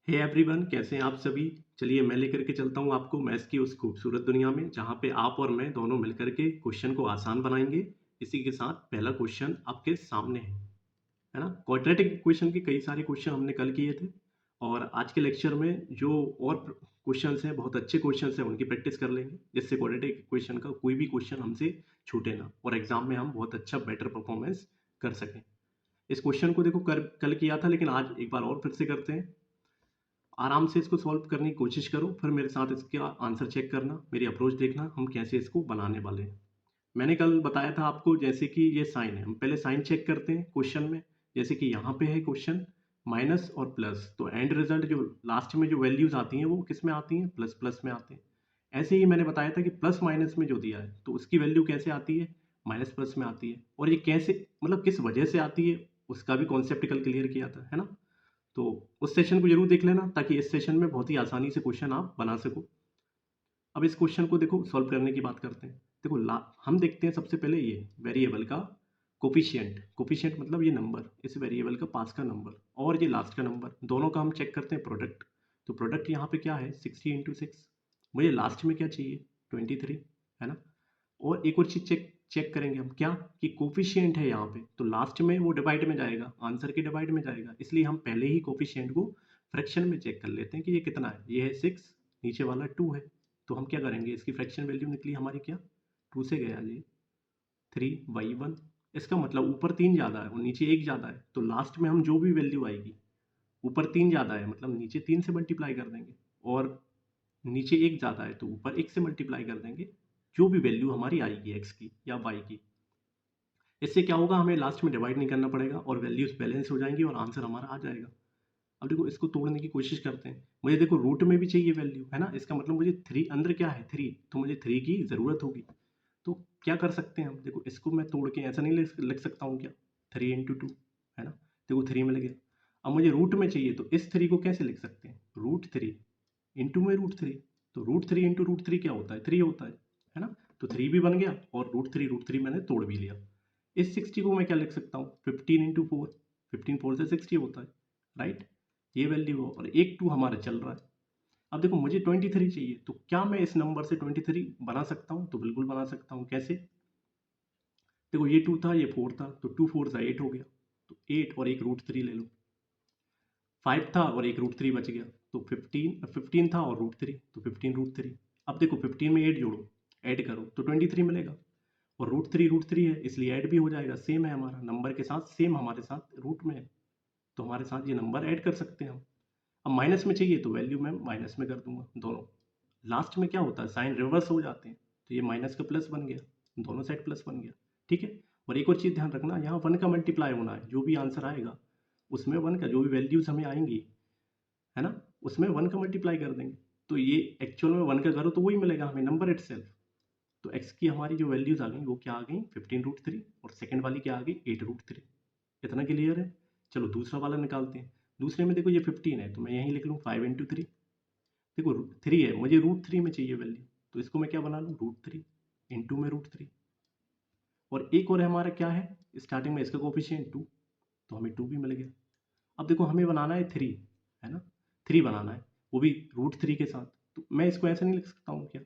Hey everyone, कैसे हैं आप सभी। चलिए मैं लेकर के चलता हूँ आपको मैथ्स की उस खूबसूरत दुनिया में जहाँ पे आप और मैं दोनों मिलकर के क्वेश्चन को आसान बनाएंगे। इसी के साथ पहला क्वेश्चन आपके सामने है ना। क्वाड्रेटिक इक्वेशन के कई सारे क्वेश्चन हमने कल किए थे और आज के लेक्चर में जो और क्वेश्चंस हैं, बहुत अच्छे क्वेश्चंस हैं, उनकी प्रैक्टिस कर लेंगे जिससे क्वाड्रेटिक इक्वेशन का कोई भी क्वेश्चन हमसे छूटे ना और एग्जाम में हम बहुत अच्छा बेटर परफॉर्मेंस कर सकें। इस क्वेश्चन को देखो कल किया था, लेकिन आज एक बार और फिर से करते हैं। आराम से इसको सॉल्व करने की कोशिश करो, फिर मेरे साथ इसका आंसर चेक करना, मेरी अप्रोच देखना हम कैसे इसको बनाने वाले हैं। मैंने कल बताया था आपको, जैसे कि ये साइन है, हम पहले साइन चेक करते हैं क्वेश्चन में। जैसे कि यहाँ पे है क्वेश्चन माइनस और प्लस, तो एंड रिजल्ट जो लास्ट में जो वैल्यूज आती हैं वो किस में आती हैं, प्लस प्लस में आते हैं। ऐसे ही मैंने बताया था कि प्लस माइनस में जो दिया है तो उसकी वैल्यू कैसे आती है, माइनस प्लस में आती है। और ये कैसे, मतलब किस वजह से आती है, उसका भी कॉन्सेप्ट कल क्लियर किया था, है ना। तो उस सेशन को जरूर देख लेना ताकि इस सेशन में बहुत ही आसानी से क्वेश्चन आप बना सको। अब इस क्वेश्चन को देखो, सॉल्व करने की बात करते हैं। देखो हम देखते हैं सबसे पहले ये वेरिएबल का कोफिशिएंट। कोफिशिएंट मतलब ये नंबर, इस वेरिएबल का पास का नंबर और ये लास्ट का नंबर, दोनों का हम चेक करते हैं प्रोडक्ट। तो प्रोडक्ट यहाँ पे क्या है, 60 × 6। मुझे लास्ट में क्या चाहिए, 23, है ना। और एक और चीज चेक चेक करेंगे हम, क्या कि कोफिशिएंट है यहाँ पे, तो लास्ट में वो डिवाइड में जाएगा, आंसर के डिवाइड में जाएगा, इसलिए हम पहले ही कोफिशिएंट को फ्रैक्शन में चेक कर लेते हैं कि ये कितना है। ये है 6, नीचे वाला 2 है। तो हम क्या करेंगे, इसकी फ्रैक्शन वैल्यू निकली हमारी क्या, 2 से गया ये 3/1। इसका मतलब ऊपर 3 ज़्यादा है और नीचे 1 ज़्यादा है, तो लास्ट में हम जो भी वैल्यू आएगी, ऊपर 3 ज़्यादा है मतलब नीचे 3 से मल्टीप्लाई कर देंगे, और नीचे 1 ज़्यादा है तो ऊपर 1 से मल्टीप्लाई कर देंगे। जो भी वैल्यू हमारी आएगी एक्स की या वाई की, इससे क्या होगा, हमें लास्ट में डिवाइड नहीं करना पड़ेगा और वैल्यूज बैलेंस हो जाएंगी और आंसर हमारा आ जाएगा। अब देखो इसको तोड़ने की कोशिश करते हैं। मुझे देखो रूट में भी चाहिए वैल्यू, है ना। इसका मतलब मुझे 3, अंदर क्या है 3, तो मुझे 3 की ज़रूरत होगी। तो क्या कर सकते हैं हम, देखो इसको मैं तोड़ के ऐसा नहीं लिख सकता हूँ क्या, 3 × 2, है ना। देखो 3 मिल गया। अब मुझे रूट में चाहिए, तो इस 3 को कैसे लिख सकते हैं, √3 इंटू में √3। तो √3 इंटू √3 क्या होता है, 3 होता है ना। तो 3 भी बन गया और √3 मैंने तोड़ भी लिया। इस 60 को मैं क्या लिख सकता हूँ, 15 × 4, 15 4 से 60 होता है, राइट। ये वैल्यू हो और एक 2 हमारा चल रहा है। अब देखो मुझे 23 चाहिए, तो क्या मैं इस नंबर से 23 बना सकता हूँ, तो बिल्कुल बना सकता हूँ। कैसे, देखो ये 2 था, ये 4 था, तो 2 4 8 हो गया। तो 8 और एक √3 ले लो। 5 था और एक √3 बच गया, तो 15 था और √3, तो 15 √3। अब देखो 15 में 8 जोड़ो, ऐड करो तो 23 मिलेगा। और √3 है, इसलिए ऐड भी हो जाएगा, सेम है हमारा नंबर के साथ, सेम हमारे साथ रूट में है, तो हमारे साथ ये नंबर ऐड कर सकते हैं हम। अब माइनस में चाहिए तो वैल्यू मैं माइनस में कर दूंगा दोनों। लास्ट में क्या होता है, साइन रिवर्स हो जाते हैं, तो ये माइनस का प्लस बन गया, दोनों साइड प्लस बन गया, ठीक है। और एक और चीज़ ध्यान रखना, यहाँ 1 का मल्टीप्लाई होना है, जो भी आंसर आएगा उसमें 1 का, जो भी वैल्यूज हमें आएंगी, है ना, उसमें 1 का मल्टीप्लाई कर देंगे। तो ये एक्चुअल में 1 का करो तो वही मिलेगा हमें, नंबर इटसेल्फ। तो एक्स की हमारी जो वैल्यूज आ गई वो क्या आ गई, 15 √3, और सेकंड वाली क्या आ गई, 8 √3। इतना क्लियर है। चलो दूसरा वाला निकालते हैं। दूसरे में देखो ये 15 है, तो मैं यहीं लिख लूँ 5 × 3। देखो 3 है, मुझे √3 में चाहिए वैल्यू, तो इसको मैं क्या बना लूँ, √3 इंटू में √3। और एक और हमारा क्या है, स्टार्टिंग में इसका कोफिशिएंट 2, तो हमें 2 भी मिल गया। अब देखो हमें बनाना है 3, है ना, 3 बनाना है, वो भी √3 के साथ। तो मैं इसको ऐसा नहीं लिख सकता हूँ क्या,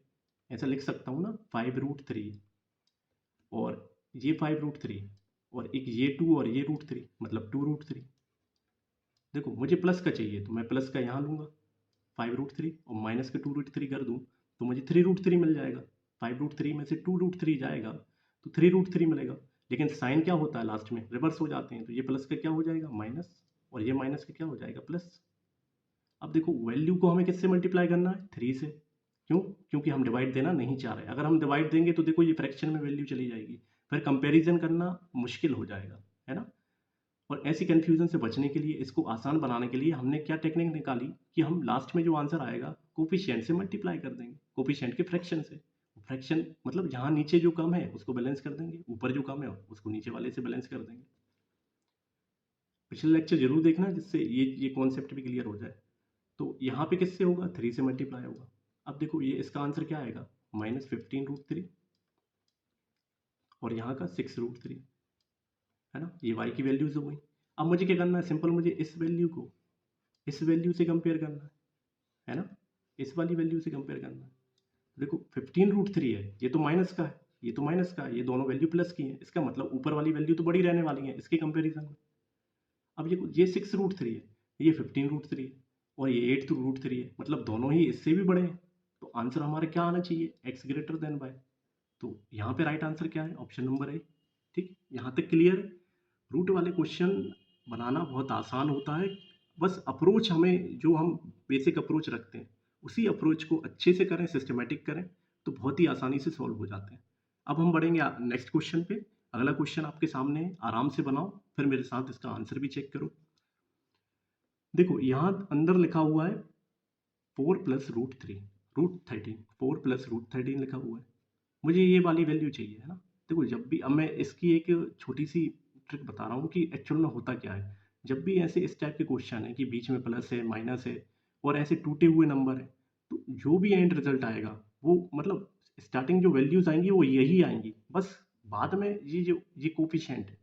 ऐसा लिख सकता हूँ ना, 5 √3 और ये 5 √3 और एक ये 2 और ये √3, मतलब 2 √3। देखो मुझे प्लस का चाहिए तो मैं प्लस का यहाँ लूँगा 5 √3, और माइनस का 2 √3 कर दूँ तो मुझे 3 √3 मिल जाएगा। 5 √3 में से 2 √3 जाएगा तो 3 √3 मिलेगा। लेकिन साइन क्या होता है, लास्ट में रिवर्स हो जाते हैं, तो ये प्लस का क्या हो जाएगा, माइनस, और ये माइनस का क्या हो जाएगा, प्लस। अब देखो वैल्यू को हमें किससे मल्टीप्लाई करना है, 3 से। क्यों, क्योंकि हम डिवाइड देना नहीं चाह रहे। अगर हम डिवाइड देंगे तो देखो ये फ्रैक्शन में वैल्यू चली जाएगी, फिर कंपैरिजन करना मुश्किल हो जाएगा, है ना। और ऐसी कन्फ्यूजन से बचने के लिए, इसको आसान बनाने के लिए हमने क्या टेक्निक निकाली कि हम लास्ट में जो आंसर आएगा कोफिशिएंट से मल्टीप्लाई कर देंगे, कोफिशिएंट के फ्रैक्शन से। फ्रैक्शन मतलब जहाँ नीचे जो कम है उसको बैलेंस कर देंगे, ऊपर जो कम है उसको नीचे वाले से बैलेंस कर देंगे। पिछले लेक्चर जरूर देखना जिससे ये कॉन्सेप्ट भी क्लियर हो जाए। तो यहाँ पे किससे होगा, 3 से मल्टीप्लाई होगा। अब देखो ये इसका आंसर क्या आएगा, -15 √3, और यहाँ का 6 √3, है ना। ये y की वैल्यूज हो गई। अब मुझे क्या करना है, सिंपल मुझे इस वैल्यू को इस वैल्यू से कंपेयर करना है ना, इस वाली वैल्यू से कंपेयर करना है। देखो 15√3 है, ये तो माइनस का है, ये तो माइनस का है, ये दोनों वैल्यू प्लस की है, इसका मतलब ऊपर वाली वैल्यू तो बड़ी रहने वाली है इसके कंपेरिजन में। अब ये 6√3 है, ये 15√3 है, और ये 8√3 है, मतलब दोनों ही इससे भी बड़े हैं। तो आंसर हमारा क्या आना चाहिए, x ग्रेटर देन y। तो यहाँ पे राइट आंसर क्या है, ऑप्शन नंबर है। ठीक, यहाँ तक क्लियर। रूट वाले क्वेश्चन बनाना बहुत आसान होता है, बस अप्रोच हमें, जो हम बेसिक अप्रोच रखते हैं उसी अप्रोच को अच्छे से करें, सिस्टमेटिक करें, तो बहुत ही आसानी से सॉल्व हो जाते हैं। अब हम बढ़ेंगे नेक्स्ट क्वेश्चन पे। अगला क्वेश्चन आपके सामने है, आराम से बनाओ, फिर मेरे साथ इसका आंसर भी चेक करो। देखो यहाँ अंदर लिखा हुआ है 4+√3 √13, 4+√13 लिखा हुआ है। मुझे ये वाली वैल्यू चाहिए, है ना। देखो जब भी, अब मैं इसकी एक छोटी सी ट्रिक बता रहा हूँ कि एक्चुअल में होता क्या है। जब भी ऐसे इस टाइप के क्वेश्चन है कि बीच में प्लस है, माइनस है, और ऐसे टूटे हुए नंबर है, तो जो भी एंड रिजल्ट आएगा वो, मतलब स्टार्टिंग जो वैल्यूज आएंगी वो यही आएंगी, बस बाद में ये कोफिशिएंट है,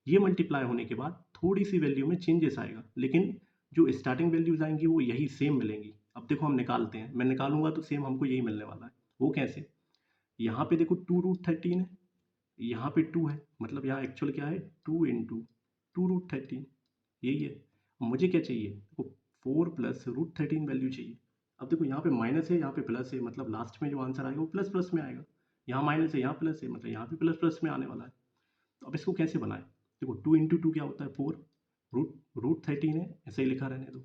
ये मल्टीप्लाई होने के बाद थोड़ी सी वैल्यू में चेंजेस आएगा, लेकिन जो स्टार्टिंग वैल्यूज आएंगी वो यही सेम मिलेंगी। अब देखो हम निकालते हैं, मैं निकालूंगा तो सेम हमको यही मिलने वाला है। वो कैसे, यहाँ पे देखो 2√13 है, यहाँ पे 2 है, मतलब यहाँ एक्चुअल क्या है, 2 × 2√13, यही है। मुझे क्या चाहिए, देखो 4+√13 वैल्यू चाहिए। अब देखो यहाँ पे माइनस है, यहाँ पे प्लस है, मतलब लास्ट में जो आंसर आएगा वो प्लस प्लस में आएगा। यहाँ माइनस है, यहाँ प्लस है, मतलब यहाँ पे प्लस प्लस में आने वाला है। तो अब इसको कैसे बनाए, देखो 2 × 2 क्या होता है 4, रूट 13 है, ऐसे ही लिखा रहने दो।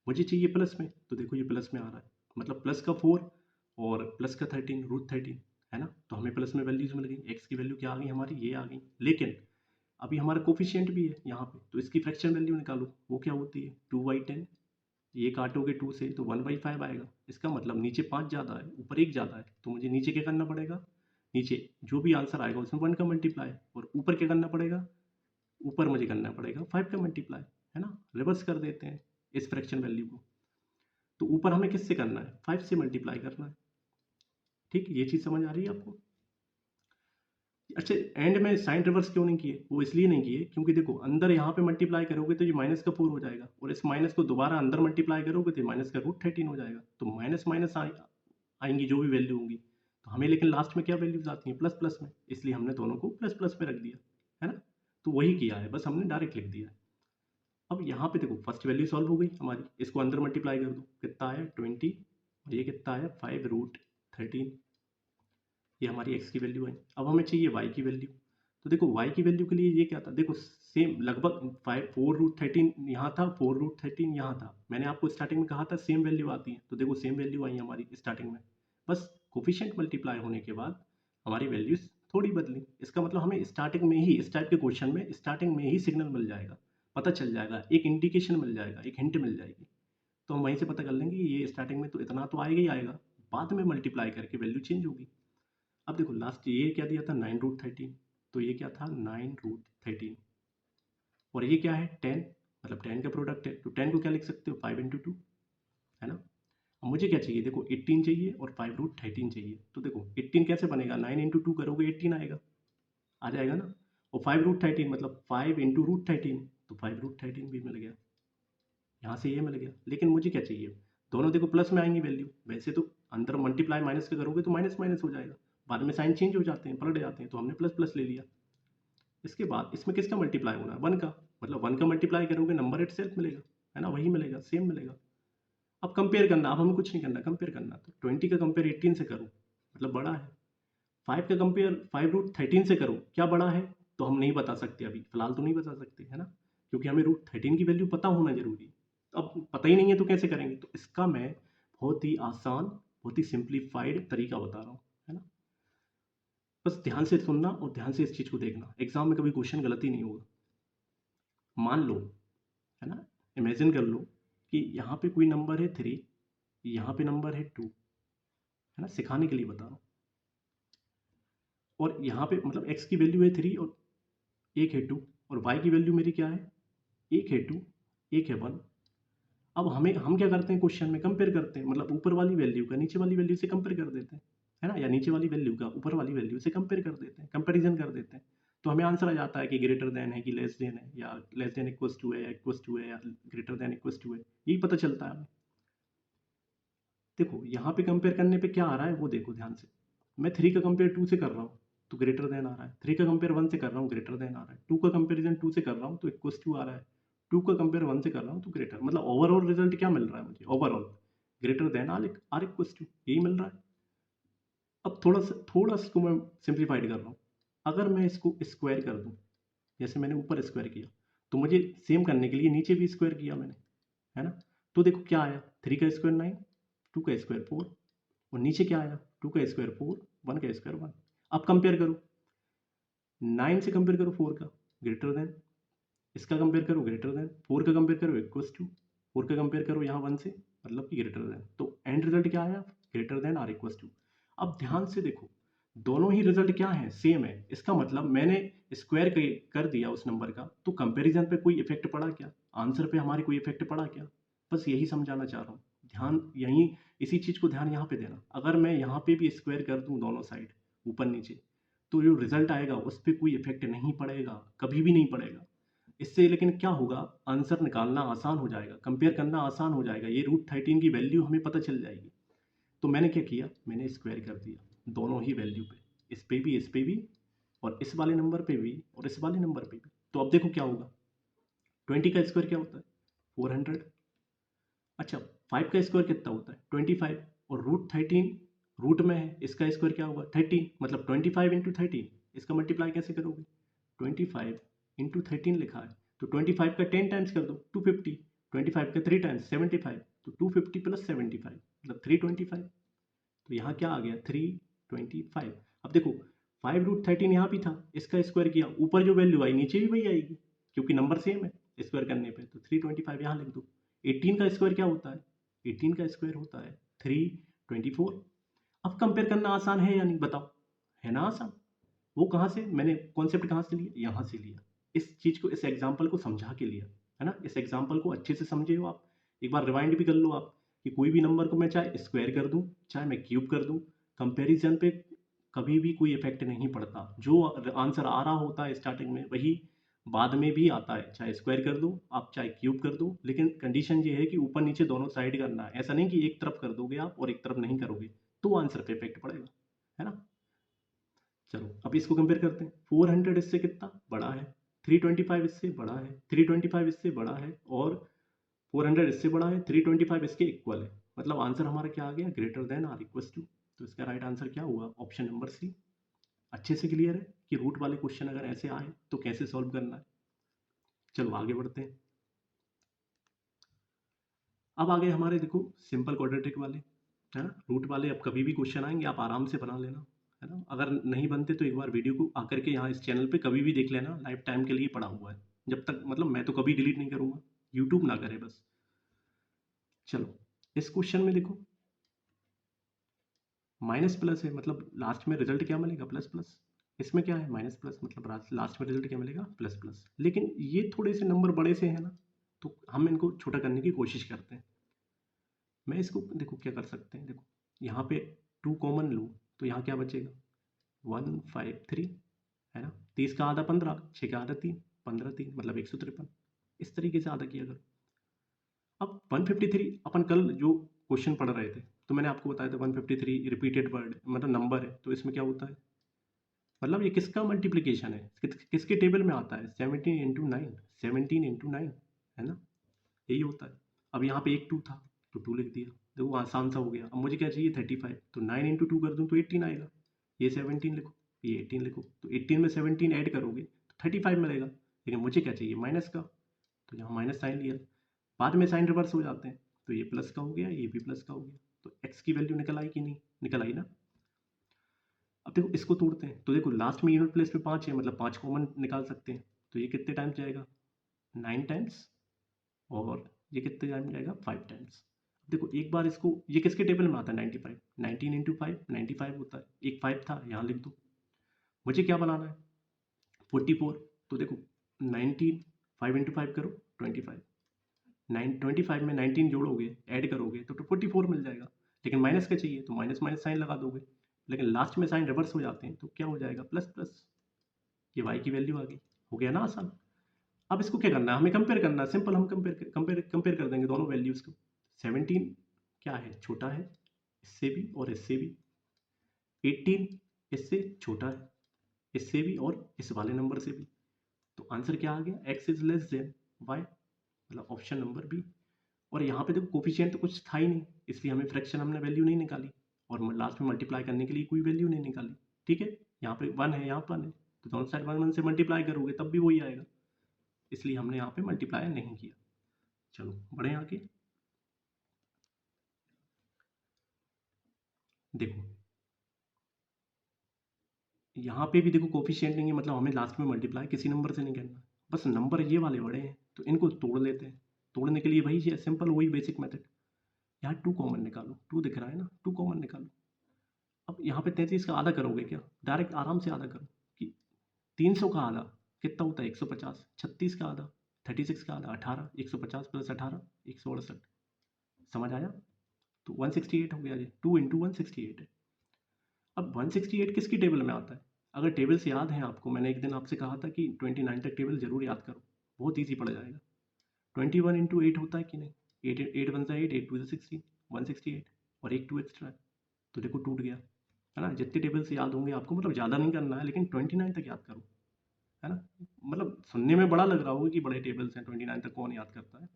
मुझे चाहिए प्लस में, तो देखो ये प्लस में आ रहा है, मतलब प्लस का 4 और प्लस का 13, √13, है ना। तो हमें प्लस में वैल्यूज मिल गई, एक्स की वैल्यू क्या आ गई हमारी, ये आ गई। लेकिन अभी हमारा कोफिशिएंट भी है यहाँ पे, तो इसकी फ्रैक्शन वैल्यू निकालो, वो क्या होती है 2/10। ये काटोगे 2 से तो 1/5 आएगा, इसका मतलब नीचे 5 ज़्यादा है, ऊपर 1 ज़्यादा है, तो मुझे नीचे क्या करना पड़ेगा, नीचे जो भी आंसर आएगा उसमें 1 का मल्टीप्लाई, और ऊपर क्या करना पड़ेगा, ऊपर मुझे करना पड़ेगा 5 का मल्टीप्लाई, है ना। रिवर्स कर देते हैं इस फ्रैक्शन वैल्यू को, तो ऊपर हमें किससे करना है, 5 से मल्टीप्लाई करना है। ठीक, ये चीज़ समझ आ रही है आपको। अच्छा, एंड में साइन रिवर्स क्यों नहीं किए, वो इसलिए नहीं किए क्योंकि देखो अंदर यहाँ पे मल्टीप्लाई करोगे तो ये माइनस का 4 हो जाएगा, और इस माइनस को दोबारा अंदर मल्टीप्लाई करोगे तो माइनस का √13 हो जाएगा, तो माइनस माइनस आएंगी जो भी वैल्यू होंगी, तो हमें लेकिन लास्ट में क्या वैल्यूज आती हैं, प्लस प्लस में, इसलिए हमने दोनों को प्लस प्लस में रख दिया, है ना। तो वही किया है, बस हमने डायरेक्ट लिख दिया है। अब यहाँ पे देखो फर्स्ट वैल्यू सॉल्व हो गई हमारी, इसको अंदर मल्टीप्लाई कर दो, कितना आया 20, और ये कितना आया 5√13, ये हमारी x की वैल्यू है। अब हमें चाहिए y की वैल्यू, तो देखो y की वैल्यू के लिए ये क्या था, देखो सेम लगभग 4√13 यहाँ था, 4√13 यहाँ था, मैंने आपको स्टार्टिंग में कहा था सेम वैल्यू आती है, तो देखो सेम वैल्यू आई हमारी स्टार्टिंग में, बस कोफिशिएंट मल्टीप्लाई होने के बाद हमारी वैल्यूज थोड़ी बदली। इसका मतलब हमें स्टार्टिंग में ही, इस टाइप के क्वेश्चन में स्टार्टिंग में ही सिग्नल मिल जाएगा, पता चल जाएगा, एक इंडिकेशन मिल जाएगा, एक हिंट मिल जाएगी, तो हम वहीं से पता कर लेंगे ये स्टार्टिंग में तो इतना तो आएगा ही आएगा, बाद में मल्टीप्लाई करके वैल्यू चेंज होगी। अब देखो लास्ट ये क्या दिया था 9√13, तो ये क्या था 9√13, और ये क्या है 10, मतलब 10 का प्रोडक्ट है, तो 10 को क्या लिख सकते हो 5 × 2, है ना। अब मुझे क्या चाहिए, देखो 18 चाहिए और 5√13 चाहिए, तो देखो 18 कैसे बनेगा, 9 × 2 करोगे 18 आएगा, आ जाएगा ना, और 5√13 मतलब 5 × √13, तो 5√13 भी मिल गया, यहाँ से ये मिल गया। लेकिन मुझे क्या चाहिए, दोनों देखो प्लस में आएंगी वैल्यू, वैसे तो अंदर मल्टीप्लाई माइनस का करोगे तो माइनस माइनस हो जाएगा, बाद में साइन चेंज हो जाते हैं, पलट जाते हैं, तो हमने प्लस प्लस ले लिया। इसके बाद इसमें किसका मल्टीप्लाई होना है, 1 का, मतलब 1 का मल्टीप्लाई करोगे नंबर इट सेल्फ मिलेगा, है ना, वही मिलेगा, सेम मिलेगा। अब कंपेयर करना, अब हमें कुछ नहीं करना, कंपेयर करना, तो 20 का कंपेयर 18 से करो, मतलब बड़ा है। 5 का कंपेयर 5√13 से करो, क्या बड़ा है, तो हम नहीं बता सकते, अभी फिलहाल तो नहीं बता सकते, है ना, क्योंकि हमें √13 की वैल्यू पता होना जरूरी है। अब पता ही नहीं है तो कैसे करेंगे, तो इसका मैं बहुत ही आसान, बहुत ही सिंप्लीफाइड तरीका बता रहा हूँ, है ना। बस ध्यान से सुनना और ध्यान से इस चीज़ को देखना, एग्जाम में कभी क्वेश्चन गलत ही नहीं होगा। मान लो, है ना, इमेजिन कर लो कि यहाँ पे कोई नंबर है 3, यहाँ पे नंबर है 2, है ना, सिखाने के लिए बता रहा हूँ, और यहाँ पे मतलब x की वैल्यू है 3 और एक है 2, और y की वैल्यू मेरी क्या है, एक है 2, एक है 1। अब हम क्या करते हैं क्वेश्चन में, कंपेयर करते हैं, मतलब ऊपर वाली वैल्यू का नीचे वाली वैल्यू से कंपेयर कर देते हैं, है ना, या नीचे वाली वैल्यू का ऊपर वाली वैल्यू से कंपेयर कर देते हैं, कंपैरिजन कर देते हैं। तो हमें आंसर आ जाता है कि ग्रेटर देन है कि लेस देन है, या लेस देन इक्वल्स टू है या इक्वल्स टू है, या ग्रेटर देन इक्वल्स टू है, यही पता चलता है हमें। देखो यहाँ पे कंपेयर करने पे क्या आ रहा है वो देखो ध्यान से। मैं 3 का कंपेयर 2 से कर रहा हूँ तो ग्रेटर देन आ रहा है, 3 का कंपेयर 1 से कर रहा हूँ ग्रेटर देन आ रहा है, 2 का कंपेरिजन 2 से कर रहा हूँ तो इक्वल्स टू आ रहा है, 2 का कंपेयर 1 से कर रहा हूँ तो ग्रेटर, मतलब ओवरऑल रिजल्ट क्या मिल रहा है मुझे, overall greater than or equals to, यही मिल रहा है। अब थोड़ा सा इसको मैं सिंप्लीफाइड कर रहा हूँ। अगर मैं इसको स्क्वायर कर दूँ, जैसे मैंने ऊपर स्क्वायर किया, तो मुझे सेम करने के लिए नीचे भी स्क्वायर किया मैंने, है ना। तो देखो क्या आया, 3 का स्क्वायर 9, 2 का स्क्वायर 4, और नीचे क्या आया, 2 का स्क्वायर 4, 1 का स्क्वायर 1। अब कंपेयर करो, 9 से कंपेयर करो 4 का, ग्रेटर देन, इसका कंपेयर करो ग्रेटर देन, 4 का कंपेयर करो इक्वल्स टू, 4 का कंपेयर करो यहाँ 1 से, मतलब कि ग्रेटर देन। तो एंड रिजल्ट क्या आया, greater than or equals to. अब ध्यान से देखो, दोनों ही रिजल्ट क्या है, सेम है। इसका मतलब मैंने स्क्वायर कर दिया उस नंबर का, तो कंपैरिजन पे कोई इफेक्ट पड़ा क्या, आंसर पे हमारे कोई इफेक्ट पड़ा क्या, बस यही समझाना चाह रहा हूँ। ध्यान यहीं, इसी चीज़ को ध्यान यहाँ पे देना। अगर मैं यहाँ पे भी स्क्वायर कर दूँ दोनों साइड, ऊपर नीचे, तो जो रिजल्ट आएगा उस पर कोई इफेक्ट नहीं पड़ेगा, कभी भी नहीं पड़ेगा। इससे लेकिन क्या होगा, आंसर निकालना आसान हो जाएगा, कंपेयर करना आसान हो जाएगा, ये √13 की वैल्यू हमें पता चल जाएगी। तो मैंने क्या किया, मैंने स्क्वायर कर दिया दोनों ही वैल्यू पे, इस पे भी, और इस वाले नंबर पे भी, और इस वाले नंबर पे भी। तो अब देखो क्या होगा, 20 का स्क्वायर क्या होता है, 400। अच्छा, 5 का स्क्वायर कितना होता है, 25, और √13 रूट में है, इसका स्क्वायर क्या होगा 30, मतलब 25 इंटू 13। इसका मल्टीप्लाई कैसे करोगे, 25 इंटू 13 लिखा है, तो 25 का 10 टाइम्स कर दो 250, 25 का 3 टाइम्स 75, तो 250 प्लस 75 मतलब 325। तो यहाँ क्या आ गया 325। अब देखो 5√13 यहाँ भी था, इसका स्क्वायर किया, ऊपर जो वैल्यू आई नीचे भी वही आएगी, क्योंकि नंबर सेम है स्क्वायर करने पे, तो 325 यहाँ लिख दो। 18 का स्क्वायर क्या होता है, 18 का स्क्वायर होता है 324। अब कंपेयर करना आसान है या नहीं बताओ, है ना आसान। वो कहाँ से, मैंने कॉन्सेप्ट कहाँ से लिया, यहाँ से लिया, इस चीज़ को, इस एग्जाम्पल को समझा के लिया, है ना। इस एग्जाम्पल को अच्छे से समझे हो आप, एक बार रिवाइंड भी कर लो आप, कि कोई भी नंबर को मैं चाहे स्क्वायर कर दूं चाहे मैं क्यूब कर दूं, कंपैरिजन पे कभी भी कोई इफेक्ट नहीं पड़ता। जो आंसर आ रहा होता है स्टार्टिंग में वही बाद में भी आता है, चाहे स्क्वायर कर दो आप चाहे क्यूब कर दो, लेकिन कंडीशन ये है कि ऊपर नीचे दोनों साइड करना है, ऐसा नहीं कि एक तरफ कर दोगे आप और एक तरफ नहीं करोगे तो आंसर पे इफेक्ट पड़ेगा, है ना। चलो अब इसको कंपेयर करते हैं, 400 इससे कितना बड़ा है, 325 इससे बड़ा है, 325 इससे बड़ा है, और 400 इससे बड़ा है, 325 इसके इक्वल है, मतलब आंसर हमारा क्या आ गया, greater than or equal to. तो इसका राइट आंसर क्या हुआ, ऑप्शन नंबर सी। अच्छे से क्लियर है कि रूट वाले क्वेश्चन अगर ऐसे आए तो कैसे सॉल्व करना है। चलो आगे बढ़ते हैं। अब आगे हमारे देखो सिंपल क्वाड्रेटिक वाले, है ना। रूट वाले अब कभी भी क्वेश्चन आएंगे आप आराम से बना लेना, है ना। अगर नहीं बनते तो एक बार वीडियो को आकर के यहाँ इस चैनल पे कभी भी देख लेना, लाइफ टाइम के लिए पड़ा हुआ है, जब तक मतलब मैं तो कभी डिलीट नहीं करूँगा, यूट्यूब ना करे बस। चलो इस क्वेश्चन में देखो माइनस प्लस है, मतलब लास्ट में रिजल्ट क्या मिलेगा, प्लस प्लस। इसमें क्या है, माइनस प्लस, मतलब लास्ट में रिजल्ट क्या मिलेगा, प्लस प्लस। लेकिन ये थोड़े से नंबर बड़े से है ना, तो हम इनको छोटा करने की कोशिश करते हैं। मैं इसको देखो क्या कर सकते हैं, देखो यहाँ पे 2 कॉमन लूँ तो यहाँ क्या बचेगा 153, है ना। 30 का आधा 15, 6 का आधा 3, 15 3 मतलब 153। इस तरीके से आधा किया करो। अब 153 अपन कल जो क्वेश्चन पढ़ रहे थे तो मैंने आपको बताया था 153 रिपीटेड वर्ड मतलब नंबर है, तो इसमें क्या होता है, मतलब ये किसका मल्टीप्लिकेशन है, किसके टेबल में आता है, 17 इंटू 9, 17 इंटू 9, है ना, यही होता है। अब यहाँ पे एक 2 था तो 2 लिख दिया, देखो आसान सा हो गया। अब मुझे क्या चाहिए 35, तो 9 इंटू 2 कर दूँ तो 18 आएगा। ये 17 लिखो, ये 18 लिखो, तो 18 में 17 ऐड करोगे तो 35 मिलेगा। लेकिन मुझे क्या चाहिए माइनस का, तो यहाँ माइनस साइन लिया, बाद में साइन रिवर्स हो जाते हैं, तो ये प्लस का हो गया ये भी प्लस का हो गया, तो एक्स की वैल्यू निकल आई कि नहीं, निकल आई ना। अब देखो इसको तोड़ते हैं, तो देखो लास्ट में यूनिट प्लेस पे 5 है, मतलब 5 कॉमन निकाल सकते हैं, तो ये कितने टाइम्स जाएगा 9 टाइम्स, और ये कितने टाइम जाएगा 5 टाइम्स। देखो एक बार इसको, ये किसके टेबल में आता है 95, 19 इंटू 5 95 होता है, एक 5 था यहाँ लिख दो। मुझे क्या बनाना है 44, तो देखो 19, 5 इंटू 5 करो 25, 25 में 19 जोड़ोगे ऐड करोगे तो 44 मिल जाएगा। लेकिन माइनस का चाहिए तो माइनस माइनस साइन लगा दोगे, लेकिन लास्ट में साइन रिवर्स हो जाते हैं तो क्या हो जाएगा प्लस प्लस। ये y की वैल्यू आ गई, हो गया ना आसान। अब इसको क्या करना है, हमें कंपेयर करना है, सिंपल हम कंपेयर कर देंगे दोनों वैल्यूज़ को। 17 क्या है, छोटा है इससे भी और इससे भी। 18 इससे छोटा है इससे भी और इस वाले नंबर से भी। तो आंसर क्या आ गया, x is less than y, मतलब ऑप्शन नंबर बी। और यहाँ पे देखो कोफिशिएंट तो कुछ था ही नहीं, इसलिए हमें फ्रैक्शन हमने वैल्यू नहीं निकाली, और लास्ट में मल्टीप्लाई करने के लिए कोई वैल्यू नहीं निकाली। ठीक है, यहाँ पे 1 है, यहाँ 1 है, तो दोनों साइड 1 1 से मल्टीप्लाई करोगे तब भी वही आएगा, इसलिए हमने यहाँ पे मल्टीप्लाई नहीं किया। चलो बढ़े आगे। देखो यहाँ पे भी देखो कोफिशिएंट नहीं है, मतलब हमें लास्ट में मल्टीप्लाई किसी नंबर से नहीं करना, बस नंबर ये वाले बड़े हैं तो इनको तोड़ लेते हैं। तोड़ने के लिए भाई ये सिंपल वही बेसिक मेथड, यहाँ 2 कॉमन निकालो, 2 दिख रहा है ना, 2 कॉमन निकालो। अब यहाँ पे 33 का आधा करोगे क्या, डायरेक्ट आराम से आधा करो कि 300 का आधा कितना होता है 150, 36 का आधा 36 का आधा 18, 150 प्लस 18 168, समझ आया। तो 168 हो गया, ये 2 इंटू 168 है। अब 168 किसकी टेबल में आता है, अगर टेबल से याद है आपको, मैंने एक दिन आपसे कहा था कि 29 तक टेबल जरूर याद करो, बहुत ईजी पड़ जाएगा। 21 इंटू 8 होता है कि नहीं, 8 8 वन 8, 8 टू 16, 168, और एक 2 एक्स्ट्रा है, तो देखो टूट गया, है ना। जितने टेबल से याद होंगे आपको, मतलब ज़्यादा नहीं करना है, लेकिन 29 तक याद करो, है ना। मतलब सुनने में बड़ा लग रहा होगा कि बड़े टेबल्स हैं, 29 तक कौन याद करता है,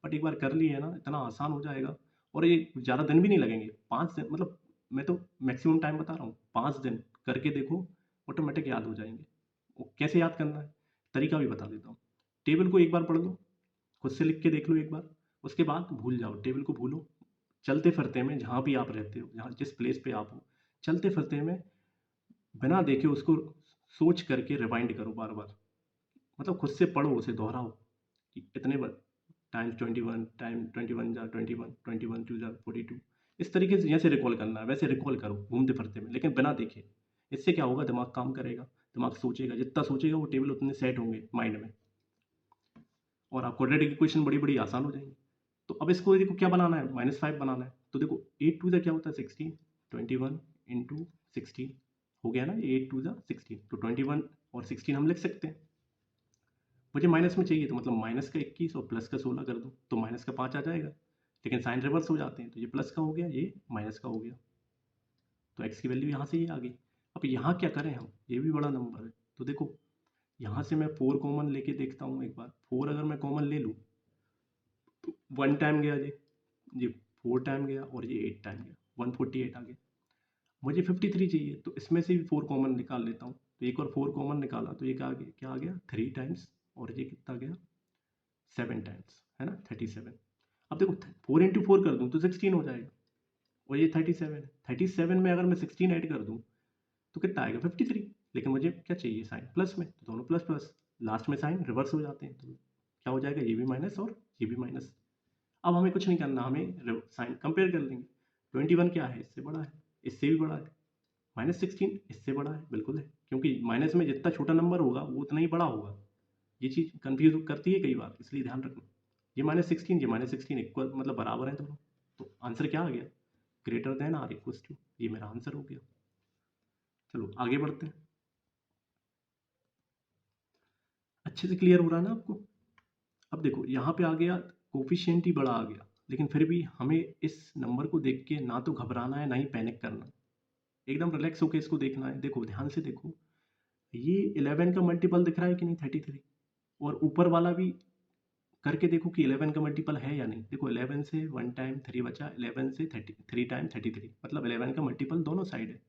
बट एक बार कर लिए है ना, इतना आसान हो जाएगा। और ये ज़्यादा दिन भी नहीं लगेंगे, 5 दिन, मतलब मैं तो मैक्सिमम टाइम बता रहा हूँ, 5 दिन करके देखो, ऑटोमेटिक याद हो जाएंगे। वो कैसे याद करना है, तरीका भी बता देता हूँ। टेबल को एक बार पढ़ लो, खुद से लिख के देख लो एक बार, उसके बाद भूल जाओ, टेबल को भूलो। चलते फिरते में जहाँ भी आप रहते हो, जहाँ जिस प्लेस पे आप हो, चलते फिरते में बिना देखे उसको सोच करके रिवाइंड करो बार बार, मतलब खुद से पढ़ो, उसे दोहराओ कि इतने बार टाइम्स 21, टाइम 21 जा 21, 21 टू जा 42, इस तरीके से जैसे रिकॉल करना है वैसे रिकॉल करो घूमते फिरते में, लेकिन बिना देखे। इससे क्या होगा, दिमाग काम करेगा, दिमाग सोचेगा, जितना सोचेगा वो टेबल उतने सेट होंगे माइंड में, और आपको क्वाड्रेटिक इक्वेशन बड़ी बड़ी आसान हो जाएंगी। तो अब इसको देखो क्या बनाना है, -5 बनाना है, तो देखो 8 टू ज़ा क्या होता है 16, 21 इंटू 16 हो गया ना, 8 टू ज़ा 16, तो 21 और 16 हम लिख सकते हैं। मुझे माइनस में चाहिए, तो मतलब माइनस का 21 और प्लस का 16 कर दूँ तो माइनस का 5 आ जाएगा, लेकिन साइन रिवर्स हो जाते हैं, तो ये प्लस का हो गया, ये माइनस का हो गया, तो एक्स की वैल्यू यहाँ से ये आ गई। अब यहाँ क्या करें हम, ये भी बड़ा नंबर है, तो देखो यहाँ से मैं 4 कॉमन लेके देखता हूँ एक बार, 4 अगर मैं कॉमन ले लूँ तो 1 टाइम गया ये 4 टाइम गया और ये 8 टाइम गया, 148 आ गया। मुझे 53 चाहिए, तो इसमें से भी 4 कॉमन निकाल लेता हूँ, तो एक और 4 कॉमन निकाला तो ये क्या आ गया 3 टाइम्स, और ये कितना गया 7 टाइम्स, है ना 37। अब देखो 4 इंटू 4 कर दूँ तो 16 हो जाएगा, और ये 37 है, 37 में अगर मैं 16 ऐड कर दूँ तो कितना आएगा 53, लेकिन मुझे क्या चाहिए साइन प्लस में, तो दोनों प्लस प्लस, लास्ट में साइन रिवर्स हो जाते हैं, तो क्या हो जाएगा, ये भी माइनस और ये भी माइनस। अब हमें कुछ नहीं करना, हमें साइन कंपेयर कर लेंगे, 21 क्या है, इससे बड़ा है, इससे भी बड़ा है, -16 इससे बड़ा है, बिल्कुल है, क्योंकि माइनस में जितना छोटा नंबर होगा वो उतना ही बड़ा होगा। ये चीज़ कंफ्यूज करती है कई बार, इसलिए ध्यान रखना। ये -16, ये -16 इक्वल, मतलब बराबर है दोनों, तो आंसर क्या आ गया, greater than or equals to, ये मेरा आंसर हो गया। चलो आगे बढ़ते हैं, अच्छे से क्लियर हो रहा है ना आपको। अब देखो यहाँ पे आ गया, कोफिशिएंट ही बड़ा आ गया, लेकिन फिर भी हमें इस नंबर को देख के ना तो घबराना है ना ही पैनिक करना है, एकदम रिलैक्स होकर इसको देखना है। देखो ध्यान से देखो, ये 11 का मल्टीपल दिख रहा है कि नहीं 33, और ऊपर वाला भी करके देखो कि 11 का मल्टीपल है या नहीं। देखो 11 से 1 टाइम 3 बचा, 11 से 3 टाइम 33, मतलब 11 का मल्टीपल दोनों साइड है,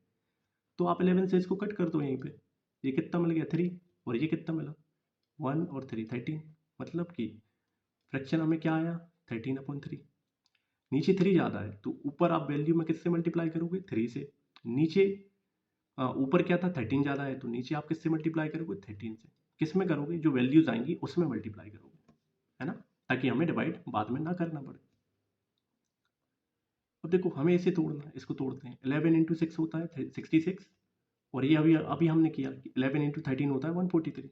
तो आप 11 से इसको कट कर दो यहीं पे, ये कितना मिल गया 3, और ये कितना मिला 1 और 3 13, मतलब कि फ्रैक्शन हमें क्या आया 13/3। नीचे 3 ज़्यादा है तो ऊपर आप वैल्यू में किससे मल्टीप्लाई करोगे 3 से, नीचे ऊपर क्या था 13 ज़्यादा है तो नीचे आप किससे मल्टीप्लाई करोगे 13 से, किस में करोगे, जो वैल्यूज आएंगी उसमें मल्टीप्लाई करोगे, है ना, ताकि हमें डिवाइड बाद में ना करना पड़े। अब देखो हमें इसे तोड़ना है, इसको तोड़ते हैं, 11 इंटू 6 होता है 66, और ये अभी अभी हमने किया 11 इंटू 13 होता है 143,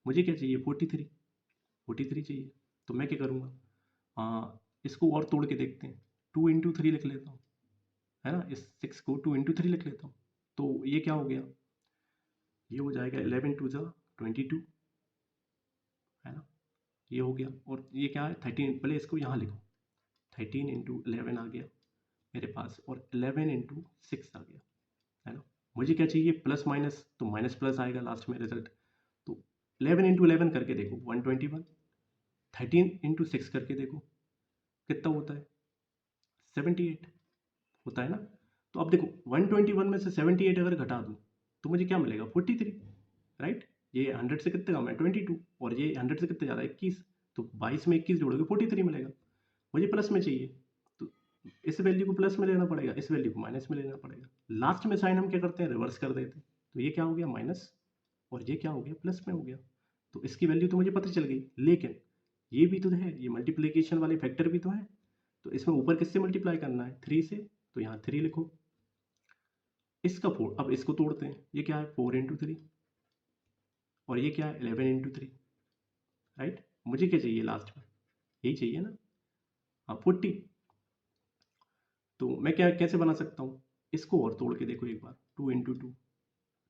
मुझे क्या चाहिए 43 चाहिए, तो मैं क्या करूँगा, इसको और तोड़ के देखते हैं, 2 इंटू 3 लिख लेता हूँ, है ना, इस 6 को 2 इंटू 3 लिख लेता हूँ, तो ये क्या हो गया, ये हो जाएगा 11 टू ज़ा 22 है ना, ये हो गया। और ये क्या है 13, पहले इसको यहाँ लिखो, 13 इंटू 11 आ गया मेरे पास, और 11 इंटू 6 आ गया, है ना। मुझे क्या चाहिए प्लस माइनस, तो माइनस प्लस आएगा लास्ट में रिजल्ट। तो 11 इंटू 11 करके देखो 121, 13 इंटू 6 करके देखो कितना होता है 78 होता है ना। तो अब देखो 121 में से 78 अगर घटा दूँ तो मुझे क्या मिलेगा 43, राइट। ये 100 से कितने कम है 22, और ये 100 से कितने ज़्यादा 21, तो 22 में 21 जोड़ोगे 43 मिलेगा। मुझे प्लस में चाहिए, तो इस वैल्यू को प्लस में लेना पड़ेगा, इस वैल्यू को माइनस में लेना पड़ेगा। लास्ट में साइन हम क्या करते हैं रिवर्स कर देते हैं, तो ये क्या हो गया माइनस, और ये क्या हो गया प्लस में हो गया। तो इसकी वैल्यू तो मुझे पता चल गई, लेकिन ये भी तो है, ये मल्टीप्लिकेशन वाले फैक्टर भी तो है। तो इसमें ऊपर किससे मल्टीप्लाई करना है 3 से, तो यहाँ 3 लिखो, इसका 4, अब इसको तोड़ते हैं, ये क्या है 4 इंटू 3, और ये क्या है 11 इंटू 3, राइट। मुझे क्या चाहिए लास्ट में, यही चाहिए ना, हाँ 40। तो मैं क्या कैसे बना सकता हूँ, इसको और तोड़ के देखो एक बार, 2 इंटू 2,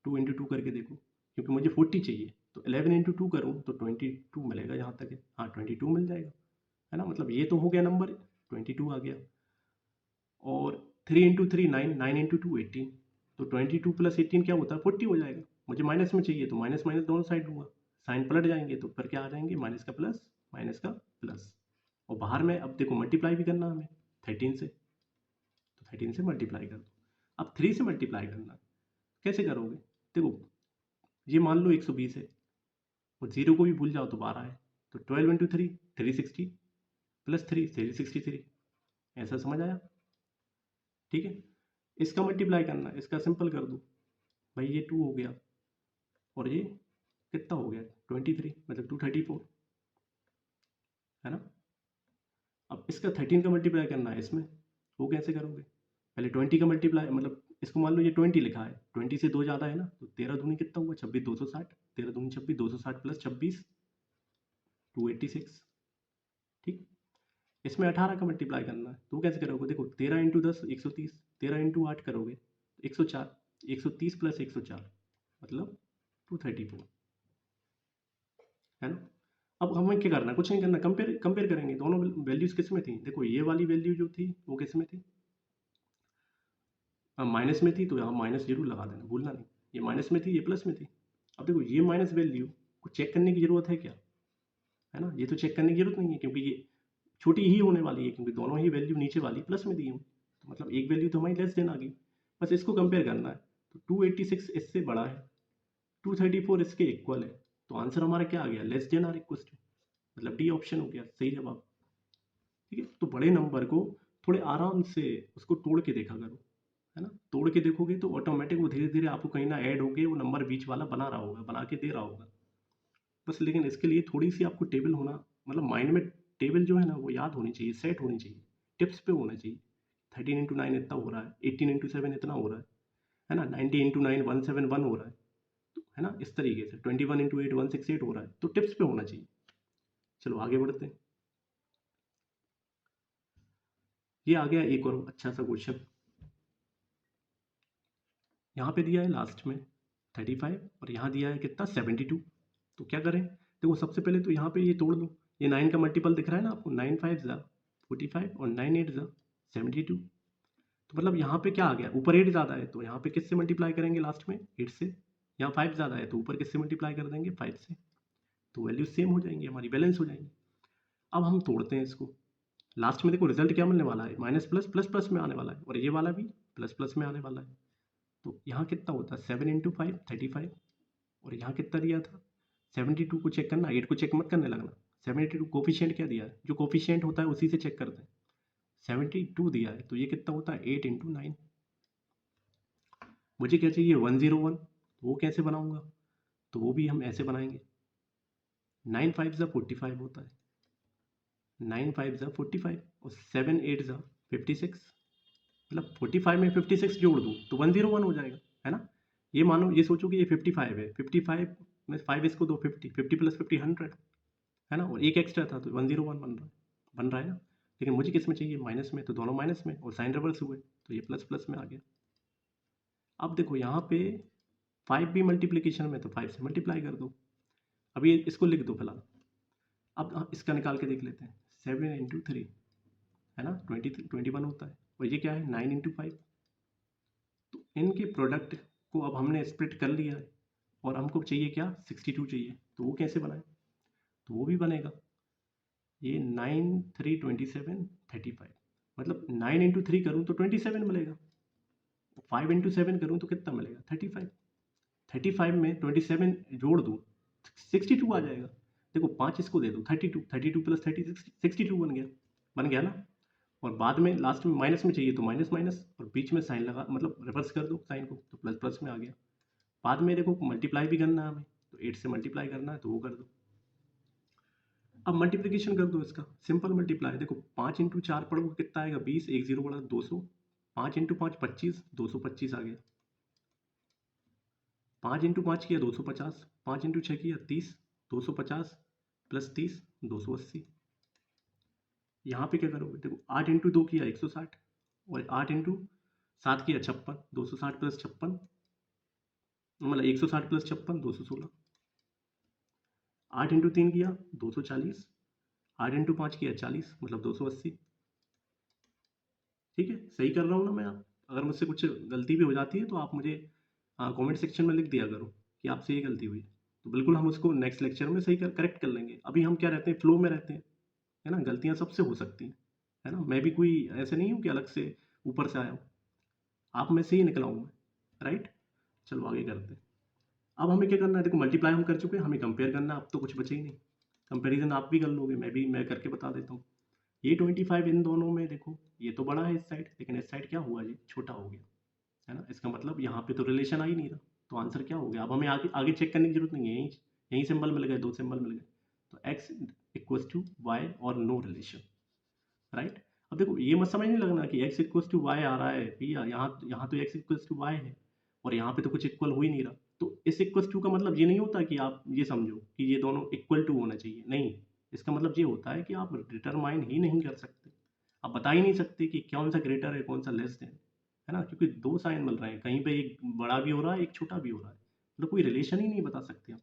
2 इंटू 2 करके देखो, क्योंकि मुझे 40 चाहिए, तो 11 इंटू 2 करूँ तो 22 मिलेगा, यहाँ तक है, हाँ 22 मिल जाएगा, है ना। मतलब ये तो हो गया नंबर 22 आ गया। और 3 इंटू 3 9, 9 इंटू 2 18, तो 22 प्लस 18 क्या होता है 40 हो जाएगा। मुझे माइनस में चाहिए, तो माइनस माइनस दोनों साइड दूंगा, साइन पलट जाएंगे, तो फिर क्या आ जाएंगे माइनस का प्लस, माइनस का प्लस। और बाहर में अब देखो मल्टीप्लाई भी करना हमें 13 से, तो 13 से मल्टीप्लाई कर दो। अब 3 से मल्टीप्लाई करना कैसे करोगे, देखो ये मान लो 120 है, और 0 को भी भूल जाओ तो 12 है, तो 12 इंटू 3 360 प्लस 3 363, ऐसा समझ आया, ठीक है। इसका मल्टीप्लाई करना है, इसका सिंपल कर दो भाई, ये 2 हो गया, और ये कितना हो गया 23, मतलब 234, है ना। अब इसका 13 का मल्टीप्लाई करना है इसमें, वो कैसे करोगे, पहले 20 का मल्टीप्लाई, मतलब इसको मान लो ये 20 लिखा है, 20 से 2 ज़्यादा है ना, तो 13 दूनी कितना हुआ 26 260, 13 दूनी 26 260 प्लस 26 286, ठीक। इसमें 18 का मल्टीप्लाई करना है, तो कैसे करोगे, देखो 13 इंटू 10 130, 13 इंटू 8 करोगे 104, 130 प्लस 104 मतलब 234, है ना। अब हमें क्या करना है, कुछ नहीं करना, कंपेयर कंपेयर करेंगे दोनों वैल्यूज किस में थी। देखो ये वाली वैल्यू जो थी वो किस में थी, माइनस में थी, तो यहाँ माइनस जरूर लगा देना, भूलना नहीं, ये माइनस में थी ये प्लस में थी। अब देखो ये माइनस वैल्यू को चेक करने की जरूरत है क्या, है ना, ये तो चेक करने की जरूरत नहीं है, क्योंकि ये छोटी ही होने वाली है, क्योंकि दोनों ही वैल्यू नीचे वाली प्लस में दी हूँ, तो मतलब एक वैल्यू तो हमारी लेस देन आ गई। बस इसको कंपेयर करना है, तो 286 इससे बड़ा है, 234 इसके इक्वल है, तो आंसर हमारा क्या आ गया less than or equal to, मतलब डी ऑप्शन हो गया सही जवाब, ठीक है। तो बड़े नंबर को थोड़े आराम से उसको तोड़ के देखा करो, है ना, तोड़ के देखोगे तो ऑटोमेटिक वो धीरे धीरे आपको कहीं ना ऐड होके वो नंबर बीच वाला बना रहा होगा, बना के दे रहा होगा बस। लेकिन इसके लिए थोड़ी सी आपको टेबल होना, मतलब माइंड में टेबल जो है ना वो याद होनी चाहिए, सेट होनी चाहिए, टिप्स पे होना चाहिए। 13 इंटू 9 इतना हो रहा है, 18 इंटू 7 इतना हो रहा है ना, 90 इंटू 9 171 हो रहा है, तो है ना, इस तरीके से 21 इंटू 8 168 हो रहा है, तो टिप्स पे होना चाहिए। चलो आगे बढ़ते हैं, ये आ गया एक और अच्छा सा क्वेश्चन, यहाँ पे दिया है लास्ट में 35, और यहाँ दिया है कितना 72। तो क्या करें, देखो सबसे पहले तो यहाँ पे ये तोड़ दो, ये 9 का मल्टीपल दिख रहा है ना आपको, 9 5 ज़ा 45 और 9 8 ज़ा 72, तो मतलब यहाँ पे क्या आ गया, ऊपर 8 ज़्यादा है, तो यहाँ पे किससे मल्टीप्लाई करेंगे लास्ट में 8 से, यहाँ 5 ज़्यादा है तो ऊपर किससे मल्टीप्लाई कर देंगे 5 से, तो वैल्यू सेम हो जाएंगी हमारी, बैलेंस हो जाएंगी। अब हम तोड़ते हैं इसको, लास्ट में देखो रिजल्ट क्या मिलने वाला है, माइनस प्लस प्लस प्लस में आने वाला है, और ये वाला भी प्लस प्लस में आने वाला है। तो यहाँ कितना होता है 7 इंटू 5 35, और यहाँ कितना दिया था 72 को चेक करना, 8 को चेक मत करने लगना, 72 कोफिशिएंट क्या दिया है, जो कोफिशिएंट होता है उसी से चेक करते हैं, 72 दिया है, तो ये कितना होता है 8 इंटू 9। मुझे क्या चाहिए 101, तो वो कैसे बनाऊंगा, तो वो भी हम ऐसे बनाएंगे, 9 5 ज़ा 45 होता है, 9 5 ज़ा 45 और 7 8 ज़ा 56, मतलब 45 में 56 जोड़ दूँ तो 101 हो जाएगा, है ना। ये मानो, ये सोचो कि ये 55 है, 55 में 5 इसको दो 50, 50 प्लस 50 100, है ना, और एक एक्स्ट्रा था तो 101 बन रहा है ना। लेकिन मुझे किस में चाहिए माइनस में, तो दोनों माइनस में, और साइन रिवर्स हुए तो ये प्लस प्लस में आ गया। अब देखो यहाँ पे 5 भी मल्टीप्लीकेशन में, तो 5 से मल्टीप्लाई कर दो, अभी इसको लिख दो फिलहाल। अब इसका निकाल के देख लेते हैं। 7 × 3 है ना, 21 होता है, और ये क्या है 9 × 5। तो इनके प्रोडक्ट को अब हमने स्प्लिट कर लिया है, और हमको चाहिए क्या 62 चाहिए। तो वो कैसे बनाए, तो वो भी बनेगा। ये 9 3 27 35, मतलब 9 × 3 करूँ तो 27 मिलेगा, 5 × 7 करूँ तो कितना मिलेगा 35। 35 में 27 जोड़ दूँ 62 आ जाएगा। देखो 5 इसको दे दो 32, 32 + 30 62 बन गया ना। और बाद में लास्ट में माइनस में चाहिए तो माइनस माइनस, और बीच में साइन लगा, मतलब रिवर्स कर दो साइन को, तो प्लस प्लस में आ गया। बाद में देखो मल्टीप्लाई भी करना है हमें, तो 8 से मल्टीप्लाई करना है तो वो कर दो। अब मल्टीप्लिकेशन कर दो इसका, सिंपल मल्टीप्लाई। देखो 5 × 4 पढ़ोगे कितना आएगा 20, 1 0 बढ़ा 200, 5 × 5 25, 225 आ गया। 5 × 5 किया 250, 5 × 6 किया 30, 250 + 30 280। यहाँ पे क्या करोगे, देखो 8 × 2 किया 160, और 8 × 7 किया 56, 260 + 56, मतलब 160 + 56 216। 8 × 3 किया 240, 8 × 5 किया 40, मतलब 280। ठीक है, सही कर रहा हूँ ना मैं? आप अगर मुझसे कुछ गलती भी हो जाती है तो आप मुझे कमेंट सेक्शन में लिख दिया करो कि आपसे ये गलती हुई, तो बिल्कुल हम उसको नेक्स्ट लेक्चर में सही करेक्ट कर लेंगे। अभी हम क्या रहते हैं, फ्लो में रहते हैं, है ना, गलतियाँ सबसे हो सकती हैं, है ना। मैं भी कोई ऐसे नहीं हूँ कि अलग से ऊपर से आया हूँ, आप में से ही निकला हूँ मैं, राइट। चलो आगे करते हैं। अब हमें क्या करना है, देखो मल्टीप्लाई हम कर चुके हैं, हमें कंपेयर करना है, अब तो कुछ बचे ही नहीं। कंपेरिजन आप भी कर लोगे, मैं करके बता देता हूँ। ये 25 इन दोनों में देखो, ये तो बड़ा है इस साइड, लेकिन इस साइड क्या हुआ, ये छोटा हो गया, है ना। इसका मतलब यहाँ पे तो रिलेशन आ ही नहीं रहा, तो आंसर क्या हो गया। अब हमें आगे आगे चेक करने की जरूरत नहीं है, यही सिंबल मिल गए, 2 सिंबल मिल गए, तो x = y और नो रिलेशन, राइट। अब देखो ये मत समझ नहीं लगना कि x = y आ रहा है भैया, यहाँ यहाँ तो x = y है, और यहाँ पे तो कुछ इक्वल हो ही नहीं रहा। तो इस इक्वल टू का मतलब ये नहीं होता कि आप ये समझो कि ये दोनों इक्वल टू होना चाहिए, नहीं। इसका मतलब ये होता है कि आप डिटरमाइन ही नहीं कर सकते, आप बता ही नहीं सकते कि कौन सा ग्रेटर है कौन सा लेस है ना, क्योंकि दो साइन मिल रहे हैं, कहीं पे एक बड़ा भी हो रहा है एक छोटा भी हो रहा है, मतलब कोई रिलेशन ही नहीं बता सकते आप,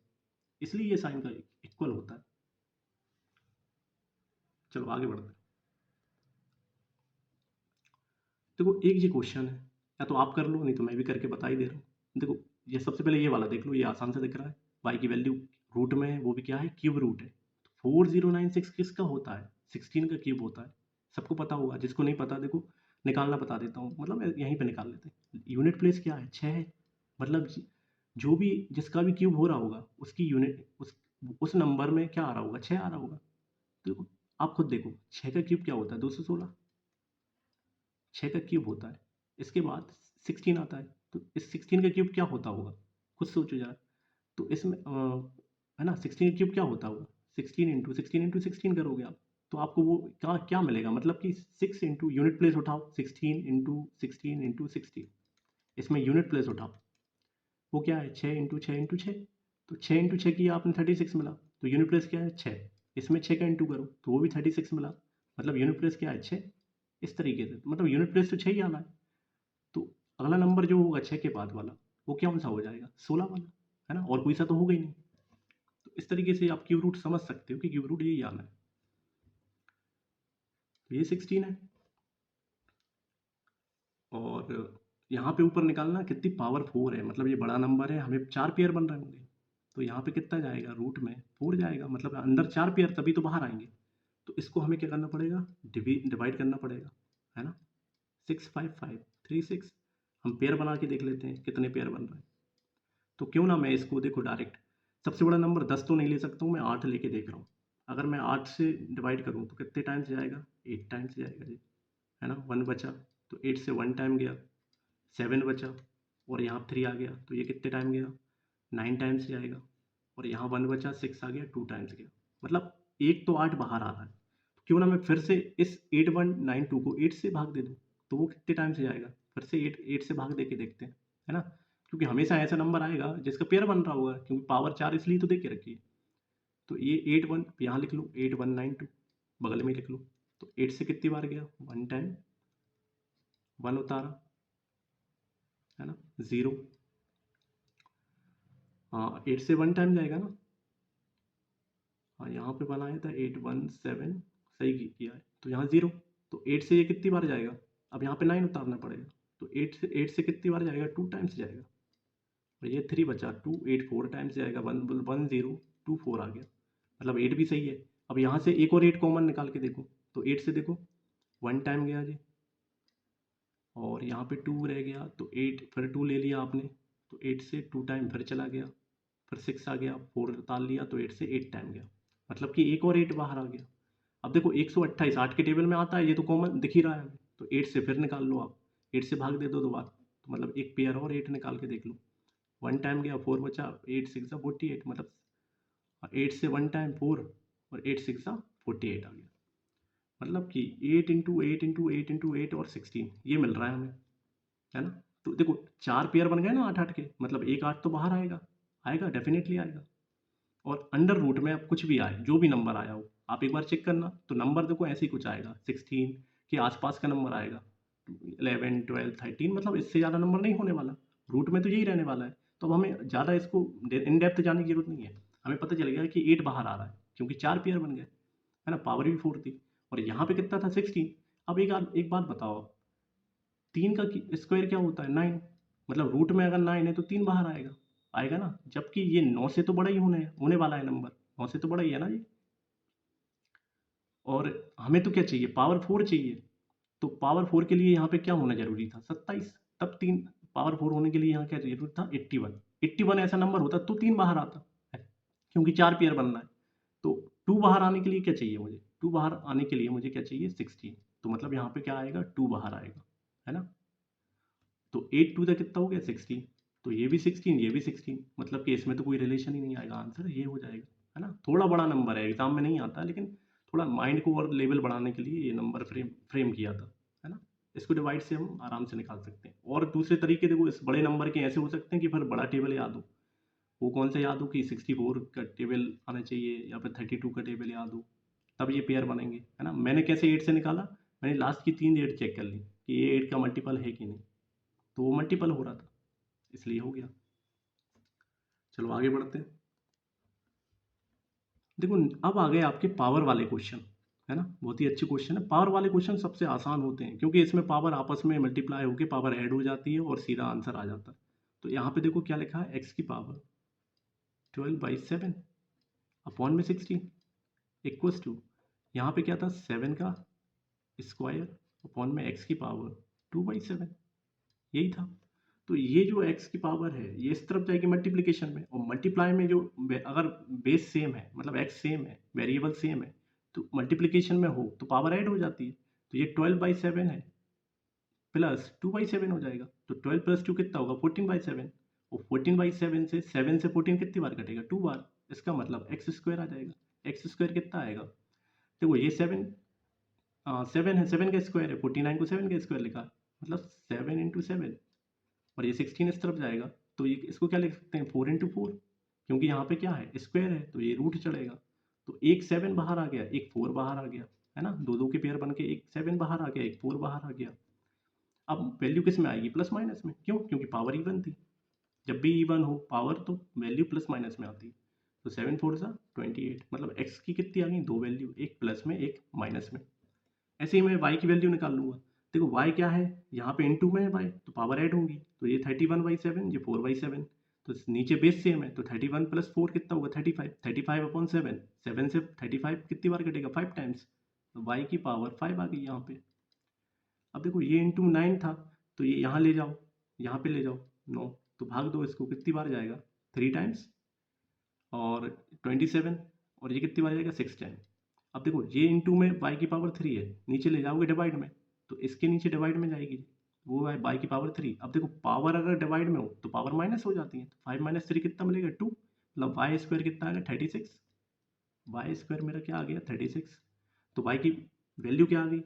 इसलिए ये साइन का इक्वल होता है। चलो आगे बढ़ते हैं। देखो एक ये क्वेश्चन है, या तो आप कर लो, नहीं तो मैं भी करके बता ही दे रहा हूँ। देखो ये सबसे पहले ये वाला देख लो, ये आसान से दिख रहा है, y की वैल्यू रूट में है, वो भी क्या है क्यूब रूट है। 4096 किसका होता है, 16 का क्यूब होता है, सबको पता होगा। जिसको नहीं पता देखो निकालना बता देता हूँ, मतलब यहीं पे निकाल लेते हैं। यूनिट प्लेस क्या है 6 है, मतलब जो भी जिसका भी क्यूब हो रहा होगा उसकी यूनिट उस नंबर में क्या आ रहा होगा 6 आ रहा होगा। देखो आप खुद देखो 6 का क्यूब क्या होता है 216, 6 का क्यूब होता है। इसके बाद 16 आता है, तो इस 16 का क्यूब क्या होता होगा, खुद सोचो जरा। तो इसमें है ना 16 का क्यूब क्या होता होगा, 16 × 16 करोगे आप, तो आपको वो क्या क्या मिलेगा, मतलब कि 6 इंटू यूनिट प्लेस उठाओ, 16 × 16 × 16, इसमें यूनिट प्लेस उठाओ, वो क्या है 6 × 6 × 6, तो 6 × 6 किया आपने 36 मिला, तो यूनिट प्लेस क्या है 6, इसमें 6 का इंटू करो तो वो भी 36 मिला, मतलब यूनिट प्लेस क्या है 6। इस तरीके से मतलब यूनिट प्लेस तो 6 ही आना है, तो अगला नंबर जो होगा 6 के बाद वाला वो कौन सा हो जाएगा 16 वाला, है ना, और कोई सा तो होगा ही नहीं। तो इस तरीके से आप क्यूब रूट समझ सकते हो कि क्यूब रूट यही आना है। तो ये 16 है, और यहाँ पे ऊपर निकालना कितनी पावर 4 है, मतलब ये बड़ा नंबर है, हमें 4 पेयर बन रहे होंगे, तो यहाँ पे कितना जाएगा रूट में 4 जाएगा, मतलब अंदर 4 पेयर तभी तो बाहर आएंगे। तो इसको हमें क्या करना पड़ेगा, डिवाइड करना पड़ेगा, है ना। 6 5 5 3 6, हम पेयर बना के देख लेते हैं कितने पेयर बन रहे हैं। तो क्यों ना मैं इसको देखो डायरेक्ट सबसे बड़ा नंबर 10 तो नहीं ले सकता हूँ, मैं 8 लेके देख रहा हूँ। अगर मैं 8 से डिवाइड करूँ तो कितने टाइम्स जाएगा 8 टाइम्स जाएगा जी, है ना। 1 बचा, तो 8 से 1 टाइम गया, 7 बचा, और यहाँ 3 आ गया, तो ये कितने टाइम गया 9 टाइम्स जाएगा, और यहाँ 1 बचा 6 आ गया 2 टाइम्स गया, मतलब एक तो 8 बाहर आ रहा है। तो क्यों ना मैं फिर से इस 8192 को 8 से भाग दे दूँ, तो वो कितने टाइम से जाएगा, फिर से 8 से भाग दे के देखते हैं, है ना। क्योंकि हमेशा ऐसा नंबर आएगा जिसका पेयर बन रहा होगा, क्योंकि पावर 4 इसलिए तो दे के रखी है। तो ये 81 यहाँ लिख लो, 8192 बगल में लिख लो, तो 8 से कितनी बार गया 1 टाइम, 1 उतारा, है ना, 0। हाँ 8 से 1 टाइम जाएगा ना, हाँ यहाँ पे बनाया था 817, सही किया है। तो यहाँ 0, तो 8 से ये कितनी बार जाएगा, अब यहाँ पे 9 उतारना पड़ेगा, तो 8 से कितनी बार जाएगा, 2 टाइम्स जाएगा, और ये 3 बचा, 2 8 4 टाइम्स जाएगा, 1 1 0 2 4 आ गया, मतलब 8 भी सही है। अब यहाँ से एक और 8 कॉमन निकाल के देखो, तो 8 से देखो 1 टाइम गया जी, और यहाँ पे 2 रह गया, तो 8 फिर 2 ले लिया आपने, तो 8 से 2 टाइम फिर चला गया, फिर 6 आ गया, 4 उतार लिया, तो 8 से 8 टाइम गया, मतलब कि एक और 8 बाहर आ गया। अब देखो 128 8 के टेबल में आता है, ये तो कॉमन दिख ही रहा है हमें, तो 8 से फिर निकाल लो आप, 8 से भाग दे दो 2 बार, तो मतलब एक पेयर और 8 निकाल के देख लो, 1 टाइम गया, 4 बचा, 8 6 48, मतलब 8 से 1 टाइम 4, और 8 6 48 आ गया, मतलब कि 8 इंटू 8 इंटू 8 इंटू 8 और 16 ये मिल रहा है हमें, है ना। तो देखो 4 पेयर बन गए ना 8 8 के, मतलब एक 8 तो बाहर आएगा, आएगा डेफिनेटली आएगा। और अंडर रूट में अब कुछ भी आए, जो भी नंबर आया हो, आप एक बार चेक करना, तो नंबर देखो ऐसे ही कुछ आएगा, 16 के आसपास का नंबर आएगा, 11 12 13, मतलब इससे ज़्यादा नंबर नहीं होने वाला, रूट में तो यही रहने वाला है। तो अब हमें ज़्यादा इसको इन डेप्थ जाने की जरूरत नहीं है, हमें पता चल गया कि 8 बाहर आ रहा है, क्योंकि 4 पेयर बन गए, है ना, पावर भी 4 थी, और यहाँ पे कितना था 16। अब एक बात बताओ, 3 का स्क्वायर क्या होता है 9, मतलब रूट में अगर 9 है तो 3 बाहर आएगा, आएगा ना, जबकि ये 9 से तो बड़ा ही होने वाला है नंबर, 9 से तो बड़ा ही है ना ये। और हमें तो क्या चाहिए, पावर 4 चाहिए, तो पावर 4 के लिए यहाँ पे क्या होना जरूरी था 27, तब 3, पावर 4 होने के लिए यहाँ क्या जरूरत था 81, 81 ऐसा नंबर होता तो 3 बाहर आता, क्योंकि 4 पेयर बनना है। तो 2 बाहर आने के लिए क्या चाहिए मुझे, 2 बाहर आने के लिए मुझे क्या चाहिए 16, तो मतलब यहाँ पे क्या आएगा 2 बाहर आएगा, है ना। तो 8 2 कितना हो गया 16, तो ये भी 16 ये भी 16, मतलब कि इसमें तो कोई रिलेशन ही नहीं आएगा, आंसर ये हो जाएगा, है ना। थोड़ा बड़ा नंबर है, एग्जाम में नहीं आता, लेकिन थोड़ा माइंड को और लेवल बढ़ाने के लिए ये नंबर फ्रेम किया था, है ना। इसको डिवाइड से हम आराम से निकाल सकते हैं, और दूसरे तरीके देखो, इस बड़े नंबर के ऐसे हो सकते हैं कि फिर बड़ा टेबल याद हो, वो कौन सा याद हो कि 64 का टेबल आना चाहिए, या फिर 32 का टेबल याद हो, तब ये पेयर बनेंगे, है ना। मैंने कैसे 8 से निकाला, मैंने लास्ट की 3 8 चेक कर ली कि ये 8 का मल्टीपल है कि नहीं, तो वो मल्टीपल हो रहा था, इसलिए हो गया। चलो आगे बढ़ते हैं। देखो अब आ गए आपके पावर वाले क्वेश्चन, है ना, बहुत ही अच्छे क्वेश्चन है। पावर वाले क्वेश्चन सबसे आसान होते हैं, क्योंकि इसमें पावर आपस में मल्टीप्लाई होकर पावर ऐड हो जाती है और सीधा आंसर आ जाता है। तो यहाँ पे देखो क्या लिखा है, एक्स की पावर 12/7 अपॉन में 16 इक्वल्स टू, यहाँ पे क्या था 7 का स्क्वायर अपॉन में एक्स की पावर 2/7, यही था। तो ये जो x की पावर है ये इस तरफ जाएगी मल्टीप्लिकेशन में, और मल्टीप्लाई में जो अगर बेस सेम है, मतलब x सेम है, वेरिएबल सेम है, तो मल्टीप्लिकेशन में हो तो पावर ऐड हो जाती है, तो ये 12/7 है प्लस 2/7 हो जाएगा, तो 12 प्लस 2 कितना होगा 14/7, और 14/7 से 7 से 14 कितनी बार कटेगा 2 बार, इसका मतलब एक्स स्क्वायर आ जाएगा। एक्स स्क्वायर कितना आएगा, देखो ये 7 है, 7 का स्क्वायर है, 49 को 7 का स्क्वायर लिखा, मतलब 7 × 7, और ये 16 इस तरफ जाएगा, तो ये इसको क्या लिख सकते हैं 4 × 4, क्योंकि यहाँ पे क्या है स्क्वायर है, तो ये रूट चढ़ेगा, तो एक 7 बाहर आ गया, एक 4 बाहर आ गया, है ना, दो दो के पेयर बन के एक 7 बाहर आ गया, एक 4 बाहर आ गया। अब वैल्यू किस में आएगी, प्लस माइनस में, क्यों, क्योंकि पावर इवन थी, जब भी इवन हो पावर तो वैल्यू प्लस माइनस में आती है, तो 7 4 28, मतलब एक्स की कितनी आ गई, दो वैल्यू, एक प्लस में एक माइनस में। ऐसे ही मैं y की वैल्यू निकाल लूंगा, देखो y क्या है, यहाँ पे इनटू में है y, तो पावर ऐड होगी, तो ये 31/7 ये 4/7, तो नीचे बेस सेम है, तो 31 प्लस 4 कितना होगा 35, 35/7, 7 से 35 कितनी बार कटेगा 5 टाइम्स, तो y की पावर 5 आ गई यहाँ पे। अब देखो ये इंटू 9 था, तो ये यहाँ ले जाओ, यहाँ पे ले जाओ 9, तो भाग दो इसको, कितनी बार जाएगा 3 टाइम्स, और 27, और ये कितनी बार जाएगा 6 टाइम। अब देखो ये इंटू में y की पावर 3 है, नीचे ले जाओगे डिवाइड में, तो इसके नीचे डिवाइड में जाएगी, वो है y की पावर 3। अब देखो पावर अगर डिवाइड में हो तो पावर माइनस हो जाती है, तो 5 - 3 कितना मिलेगा 2, मतलब y स्क्वायर कितना आएगा 36, y स्क्वायर मेरा क्या आ गया 36, तो y की वैल्यू क्या आ गई,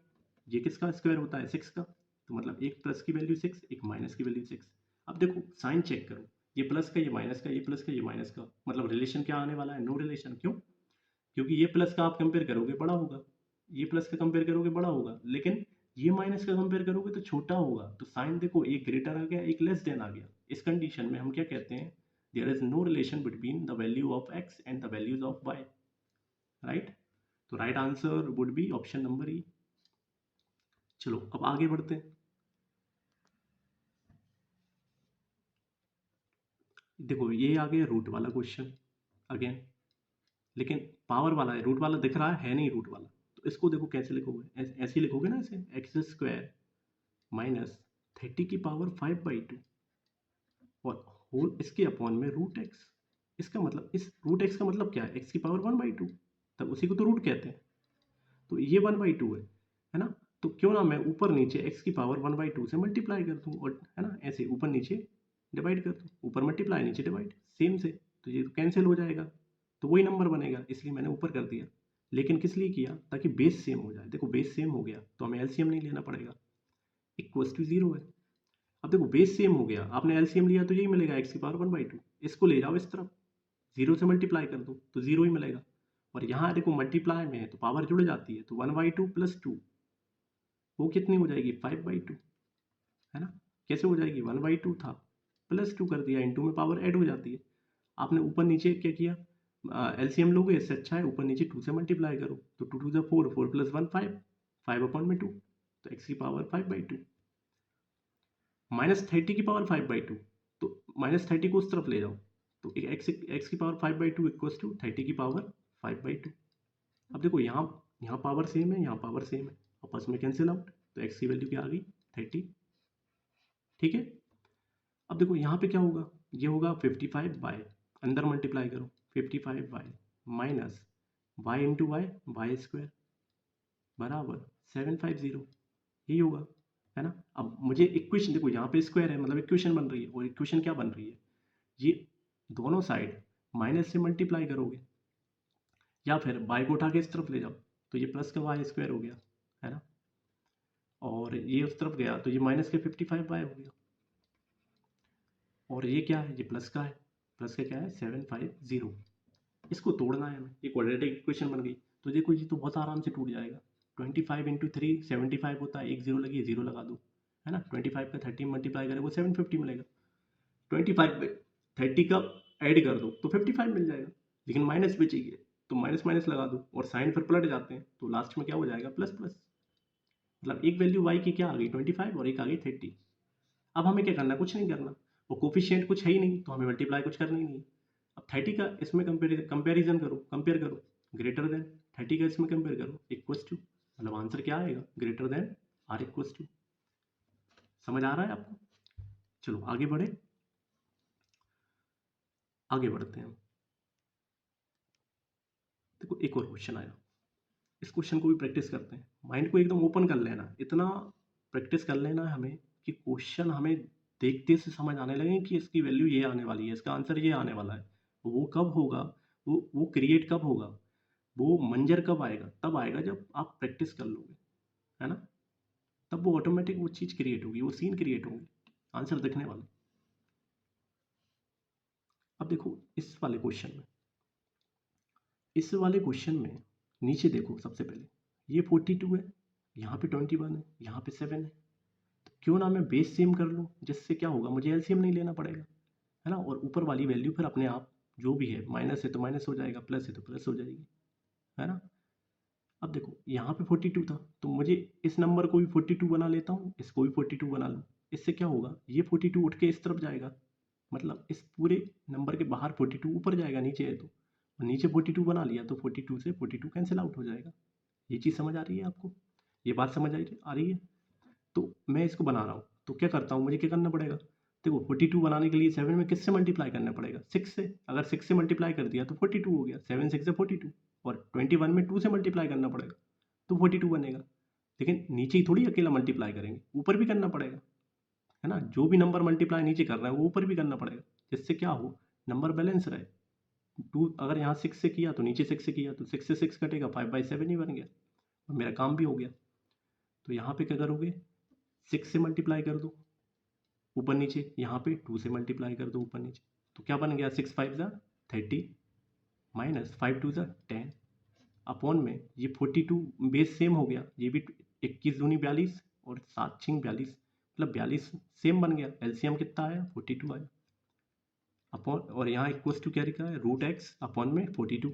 ये किसका स्क्वायर होता है 6 का, तो मतलब एक प्लस की वैल्यू 6 एक माइनस की वैल्यू 6। अब देखो साइन चेक करो, ये प्लस का ये माइनस का, ये प्लस का ये माइनस का, मतलब रिलेशन क्या आने वाला है नो रिलेशन, क्यों, क्योंकि ये प्लस का आप कंपेयर करोगे बड़ा होगा, ये प्लस का कंपेयर करोगे बड़ा होगा, लेकिन ये माइनस का कंपेयर करोगे तो छोटा होगा, तो साइन देखो एक ग्रेटर आ गया एक लेस देन आ गया, इस कंडीशन में हम क्या कहते हैं, there is no relation between the value of X and the values of Y, right. तो right answer would be option number E. चलो अब आगे बढ़ते हैं। देखो ये आ गया रूट वाला क्वेश्चन अगेन, लेकिन पावर वाला है, रूट वाला दिख रहा है नहीं रूट वाला। तो इसको देखो कैसे लिखोगे, ऐसे ही लिखोगे ना, इसे एक्स स्क्वायर माइनस 30 की पावर 5/2 और होल इसके अपॉन में रूट एक्स। इसका मतलब, इस रूट एक्स का मतलब क्या है, एक्स की पावर 1/2, तब उसी को तो रूट कहते हैं। तो ये 1/2 है ना। तो क्यों ना मैं ऊपर नीचे एक्स की पावर 1/2 से मल्टीप्लाई कर दूँ, और है ना ऐसे ऊपर नीचे डिवाइड कर दूँ, ऊपर मल्टीप्लाई नीचे डिवाइड सेम से, तो ये तो कैंसिल हो जाएगा, तो वही नंबर बनेगा, इसलिए मैंने ऊपर कर दिया। लेकिन किस लिए किया, ताकि बेस सेम हो जाए। देखो बेस सेम हो गया तो हमें एलसीएम नहीं लेना पड़ेगा, इक्वल्स टू 0 है। अब देखो बेस सेम हो गया, आपने एलसीएम लिया तो यही मिलेगा, एक्स की पावर 1/2। इसको ले जाओ इस तरफ, 0 से मल्टीप्लाई कर दो तो 0 ही मिलेगा। और यहाँ देखो मल्टीप्लाई में है तो पावर जुड़ जाती है, तो 1/2 प्लस 2 वो कितनी हो जाएगी, 5/2, है ना। कैसे हो जाएगी, 1/2 था प्लस 2 कर दिया, इंटू में पावर ऐड हो जाती है। आपने ऊपर नीचे क्या किया, एलसीएम लोगे, इससे अच्छा है ऊपर नीचे 2 से मल्टीप्लाई करो, तो 2 2 4, 4 + 1 5, 5/2, तो एक्स की पावर 5/2 माइनस 30 की पावर 5/2, तो -30 को उस तरफ ले जाओ, तो एक्स की पावर 5/2 इक्वल्स टू 30 की पावर 5/2। अब देखो यहाँ पावर सेम है, यहाँ पावर सेम है, आपस में कैंसिल आउट, तो एक्स की वैल्यू क्या आ गई, 30। ठीक है। अब देखो यहाँ पे क्या होगा, ये होगा 55/, अंदर मल्टीप्लाई करो, 55/, minus y into y, y square बराबर 750, यही होगा, है ना। अब मुझे इक्वेशन देखो, यहाँ पे स्क्वायर है मतलब इक्वेशन बन रही है, और इक्वेशन क्या बन रही है, ये दोनों साइड माइनस से मल्टीप्लाई करोगे, या फिर बाई को उठा के इस तरफ ले जाओ, तो ये प्लस का वाई स्क्वायर हो गया, है ना। और ये उस तरफ गया तो ये माइनस के 55/, हो गया। और ये क्या है, ये प्लस का है, प्लस का क्या है, 750। इसको तोड़ना है हमें, ये क्वाड्रेटिक इक्वेशन बन गई। तो देखो ये तो बहुत आराम से टूट जाएगा, 25 × 3 75 होता है, एक जीरो लगी, जीरो लगा दो, है ना। 25 का 30 मल्टीप्लाई करें वो 750 मिलेगा, 25 में 30 का ऐड कर दो तो 55 मिल जाएगा, लेकिन माइनस बचेगी, तो माइनस माइनस लगा दो, और साइन फिर पलट जाते हैं, तो लास्ट में क्या हो जाएगा, प्लस प्लस। मतलब एक वैल्यू वाई की क्या आ गई, 25, और एक आ गई 30। अब हमें क्या करना है, कुछ नहीं करना, वो कोफिशिएंट कुछ है ही नहीं, तो हमें मल्टीप्लाई कुछ करना ही नहीं। अब 30 का इसमें कंपेरिजन करो, कंपेयर करो, ग्रेटर देन 30 का इसमें कंपेयर करो, इक्वल्स टू, मतलब आंसर क्या आएगा, greater than or equals to. समझ आ रहा है आपको। चलो आगे बढ़े, आगे बढ़ते हैं। देखो एक और क्वेश्चन आया, इस क्वेश्चन को भी प्रैक्टिस करते हैं, माइंड को एकदम ओपन कर लेना, इतना प्रैक्टिस कर लेना है हमें कि क्वेश्चन हमें देखते से समझ आने लगे कि इसकी वैल्यू ये आने वाली है, इसका आंसर ये आने वाला है। वो कब होगा, वो क्रिएट कब होगा, वो मंजर कब आएगा, तब आएगा जब आप प्रैक्टिस कर लोगे, है ना। तब वो ऑटोमेटिक वो चीज़ क्रिएट होगी, वो सीन क्रिएट होंगे, आंसर दिखने वाला। अब देखो इस वाले क्वेश्चन में नीचे देखो, सबसे पहले ये 42 है, यहाँ पे 21 है, यहाँ पे 7 है, तो क्यों ना मैं बेस सेम कर लूँ, जिससे क्या होगा, मुझे एलसीएम नहीं लेना पड़ेगा, है ना। और ऊपर वाली वैल्यू फिर अपने आप जो भी है, माइनस है तो माइनस हो जाएगा, प्लस है तो प्लस हो जाएगी, है ना। अब देखो यहाँ पे 42 था, तो मुझे इस नंबर को भी 42 बना लेता हूँ, इसको भी 42 बना लूँ। इससे क्या होगा, ये 42 उठ के इस तरफ जाएगा, मतलब इस पूरे नंबर के बाहर 42 ऊपर जाएगा, नीचे है तो, और नीचे 42 बना लिया तो 42 से 42 कैंसिल आउट हो जाएगा। ये चीज़ समझ आ रही है आपको, ये बात समझ आ रही है। तो मैं इसको बना रहा हूँ, तो क्या करता हूँ, मुझे क्या करना पड़ेगा, देखो 42 बनाने के लिए 7 में किससे मल्टीप्लाई करना पड़ेगा, 6 से। अगर 6 से मल्टीप्लाई कर दिया तो 42 हो गया, 7 6 से 42, और 21 में 2 से मल्टीप्लाई करना पड़ेगा तो 42 बनेगा। लेकिन नीचे ही थोड़ी अकेला मल्टीप्लाई करेंगे, ऊपर भी करना पड़ेगा, है ना। जो भी नंबर मल्टीप्लाई नीचे कर रहा है वो ऊपर भी करना पड़ेगा, जिससे क्या हो, नंबर बैलेंस रहे। 2 अगर यहाँ 6 से किया तो नीचे 6 से किया, तो 6 से 6 कटेगा, 5/7 ही बन गया, और मेरा काम भी हो गया। तो यहाँ पे क्या करोगे, 6 से मल्टीप्लाई कर दो ऊपर नीचे, यहाँ पे 2 से मल्टीप्लाई कर दो ऊपर नीचे, तो क्या बन गया, 6 5 30, माइनस 5 2 10, अपॉन में ये 42 बेस सेम हो गया, ये भी 21 दूनी 42 और 7 6 42, मतलब 42 सेम बन गया, एलसीएम कितना आया, 42 आया, अपॉन, और यहाँ इक्वल्स टू क्या लिखा है, √x अपॉन में 42।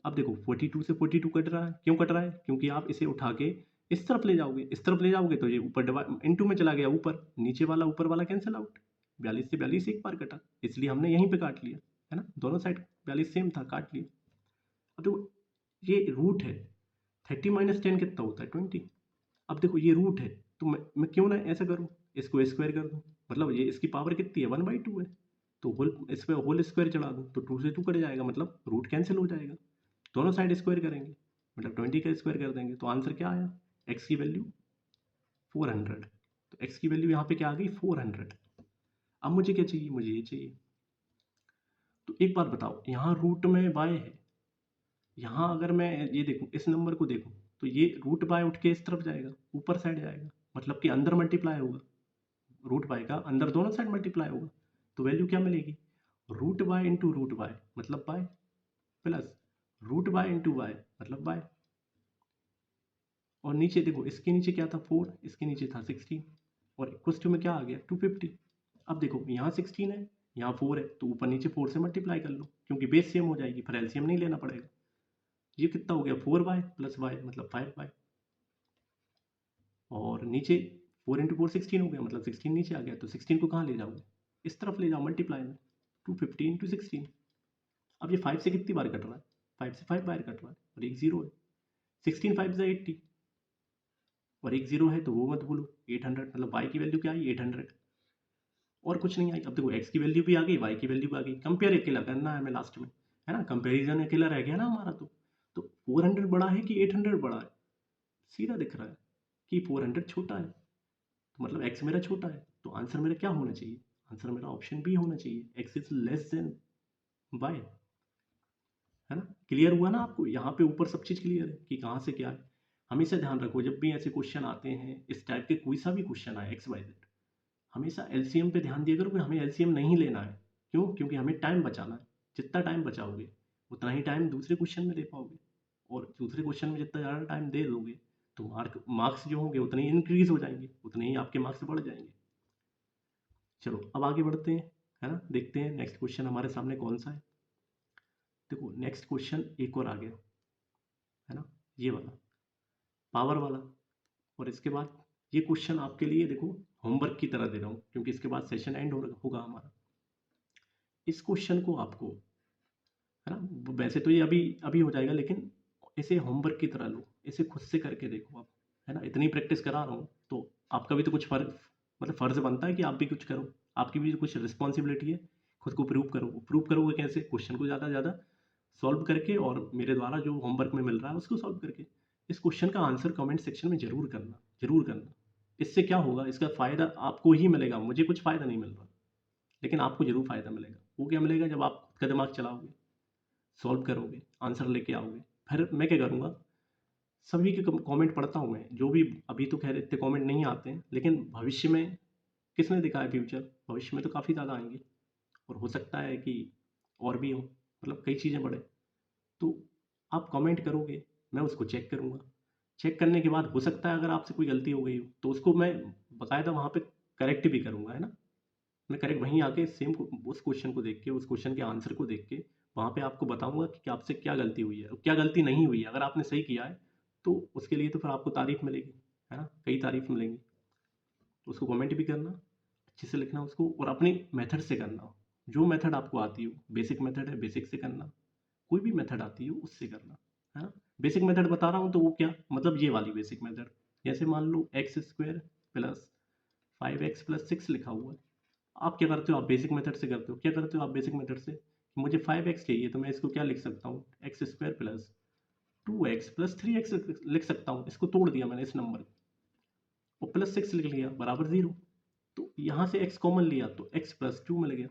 अब देखो 42 से 42 कट रहा है, क्यों कट रहा है? क्योंकि आप इसे उठा के इस तरफ ले जाओगे, इस तरफ ले जाओगे तो ये ऊपर इनटू में चला गया ऊपर, नीचे वाला ऊपर वाला कैंसिल आउट। 42 से 42 एक बार कटा, इसलिए हमने यहीं पे काट लिया, है ना, दोनों साइड 42 सेम था, काट लिया। अब देखो ये रूट है, 30 माइनस 10 कितना होता है? 20। अब देखो ये रूट है, तो मैं क्यों ना ऐसा करूँ, इसको स्क्वायर कर दूँ, मतलब ये इसकी पावर कितनी है? 1/2 है, तो होल इस पर होल स्क्वायर चढ़ा दूँ तो 2 से 2 कट जाएगा, मतलब रूट कैंसिल हो जाएगा। दोनों साइड स्क्वायर करेंगे, मतलब 20 का स्क्वायर कर देंगे, तो आंसर क्या आया? एक्स की वैल्यू 400। तो एक्स की वैल्यू यहाँ पे क्या आ गई? 400। अब मुझे क्या चाहिए? मुझे ये चाहिए। तो एक बात बताओ, यहाँ रूट में बाय है, यहाँ अगर मैं ये देखूँ, इस नंबर को देखूँ, तो ये रूट बाय उठ के इस तरफ जाएगा, ऊपर साइड जाएगा, मतलब कि अंदर मल्टीप्लाई होगा, रूट बाय का अंदर दोनों साइड मल्टीप्लाई होगा, तो वैल्यू क्या मिलेगी? Root by into root by मतलब by, plus root by into by मतलब बाय। और नीचे देखो, इसके नीचे क्या था? 4, इसके नीचे था 16, और इक्वल्स टू में क्या आ गया? 250। अब देखो यहाँ 16 है, यहाँ 4 है, तो ऊपर नीचे 4 से मल्टीप्लाई कर लो, क्योंकि बेस सेम हो जाएगी, फिर एलसीएम नहीं लेना पड़ेगा। ये कितना हो गया? 4y प्लस वाई मतलब 5y, और नीचे 4 इंटू 4 16 हो गया, मतलब 16 नीचे आ गया, तो 16 को कहाँ ले जाओगे? इस तरफ ले जाओ मल्टीप्लाई में, 250 इंटू 16। अब ये 5 से कितनी बार कट रहा है? 5 से 5 बार कट रहा है, और एक जीरो है, 16 5 से 80, और एक जीरो है तो वो मत भूलो, 800, मतलब y की वैल्यू क्या आई? 800, और कुछ नहीं आई। अब देखो x की वैल्यू भी आ गई, y की वैल्यू भी आ गई, कंपेयर अकेला करना है हमें लास्ट में, है ना, कंपेरिजन अकेला रह गया ना हमारा। तो 400 बड़ा है कि 800 बड़ा है? सीधा दिख रहा है कि 400 छोटा है, तो मतलब x मेरा छोटा है, तो आंसर मेरा क्या होना चाहिए? आंसर मेरा ऑप्शन बी होना चाहिए, x is less than y, है ना। क्लियर हुआ ना आपको? यहाँ पे ऊपर सब चीज़ क्लियर है कि कहाँ से क्या है। हमेशा ध्यान रखो, जब भी ऐसे क्वेश्चन आते हैं इस टाइप के, कोई सा भी क्वेश्चन आए XYZ, हमेशा एलसीएम पे ध्यान दिया करो कि हमें एलसीएम नहीं लेना है। क्यों? क्योंकि हमें टाइम बचाना है, जितना टाइम बचाओगे उतना ही टाइम दूसरे क्वेश्चन में दे पाओगे, और दूसरे क्वेश्चन में जितना ज़्यादा टाइम दे दोगे तो मार्क्स जो होंगे उतने ही इंक्रीज हो जाएंगे, उतने ही आपके मार्क्स बढ़ जाएंगे। चलो अब आगे बढ़ते हैं, है ना, देखते हैं नेक्स्ट क्वेश्चन हमारे सामने कौन सा है। देखो नेक्स्ट क्वेश्चन एक और आ गया, है ना, ये वाला पावर वाला। और इसके बाद ये क्वेश्चन आपके लिए देखो होमवर्क की तरह दे रहा हूँ, क्योंकि इसके बाद सेशन एंड होगा हमारा। इस क्वेश्चन को आपको, है ना, वैसे तो ये अभी अभी हो जाएगा, लेकिन इसे होमवर्क की तरह लो, इसे खुद से करके देखो आप, है ना, इतनी प्रैक्टिस करा रहा हूँ तो आपका भी तो कुछ फर्ज, मतलब फ़र्ज़ बनता है कि आप भी कुछ करो, आपकी भी कुछ रिस्पॉन्सिबिलिटी है, खुद को प्रूव करो। प्रूव करोगे कैसे? क्वेश्चन को ज़्यादा ज़्यादा सॉल्व करके, और मेरे द्वारा जो होमवर्क में मिल रहा है उसको सॉल्व करके। इस क्वेश्चन का आंसर कमेंट सेक्शन में ज़रूर करना, ज़रूर करना। इससे क्या होगा? इसका फ़ायदा आपको ही मिलेगा, मुझे कुछ फ़ायदा नहीं मिल रहा, लेकिन आपको ज़रूर फ़ायदा मिलेगा। वो क्या मिलेगा? जब आप खुद का दिमाग चलाओगे, सॉल्व करोगे, आंसर लेके आओगे। फिर मैं क्या करूँगा, सभी के कमेंट पढ़ता हूँ मैं, जो भी, अभी तो खैर इतने कमेंट नहीं आते हैं, लेकिन भविष्य में किसने देखा है फ्यूचर, भविष्य में तो काफ़ी ज़्यादा आएंगे, और हो सकता है कि और भी हो, मतलब कई चीज़ें बढ़े। तो आप कमेंट करोगे, मैं उसको चेक करूँगा, चेक करने के बाद हो सकता है अगर आपसे कोई गलती हो गई हो तो उसको मैं बाकायदा वहाँ पे करेक्ट भी करूँगा, है ना। मैं करेक्ट वहीं आके सेम उस क्वेश्चन को देख के, उस क्वेश्चन के आंसर को देख के वहाँ पे आपको बताऊँगा कि आपसे क्या गलती हुई है और क्या गलती नहीं हुई है। अगर आपने सही किया है तो उसके लिए तो फिर आपको तारीफ़ मिलेगी, है ना, कई तारीफ़ मिलेंगी। तो उसको कमेंट भी करना, अच्छे से लिखना उसको, और अपनी मेथड से करना। जो मेथड आपको आती हो, बेसिक मेथड है बेसिक से करना, कोई भी मेथड आती हो उससे करना, है ना। बेसिक मेथड बता रहा हूँ तो वो क्या, मतलब ये वाली बेसिक मेथड, जैसे मान लो X square plus 5x plus 6 लिखा हुआ है। आप क्या करते हो? आप बेसिक मेथड से करते हो। क्या करते हो आप बेसिक मेथड से? मुझे 5x चाहिए तो मैं इसको क्या लिख सकता हूँ? X square plus 2x plus 3x लिख सकता हूँ। इसको तोड़ दिया मैंने इस नंबर को, और प्लस 6 लिख लिया, बराबर 0। तो यहाँ से x कॉमन लिया तो x प्लस 2 मिल गया,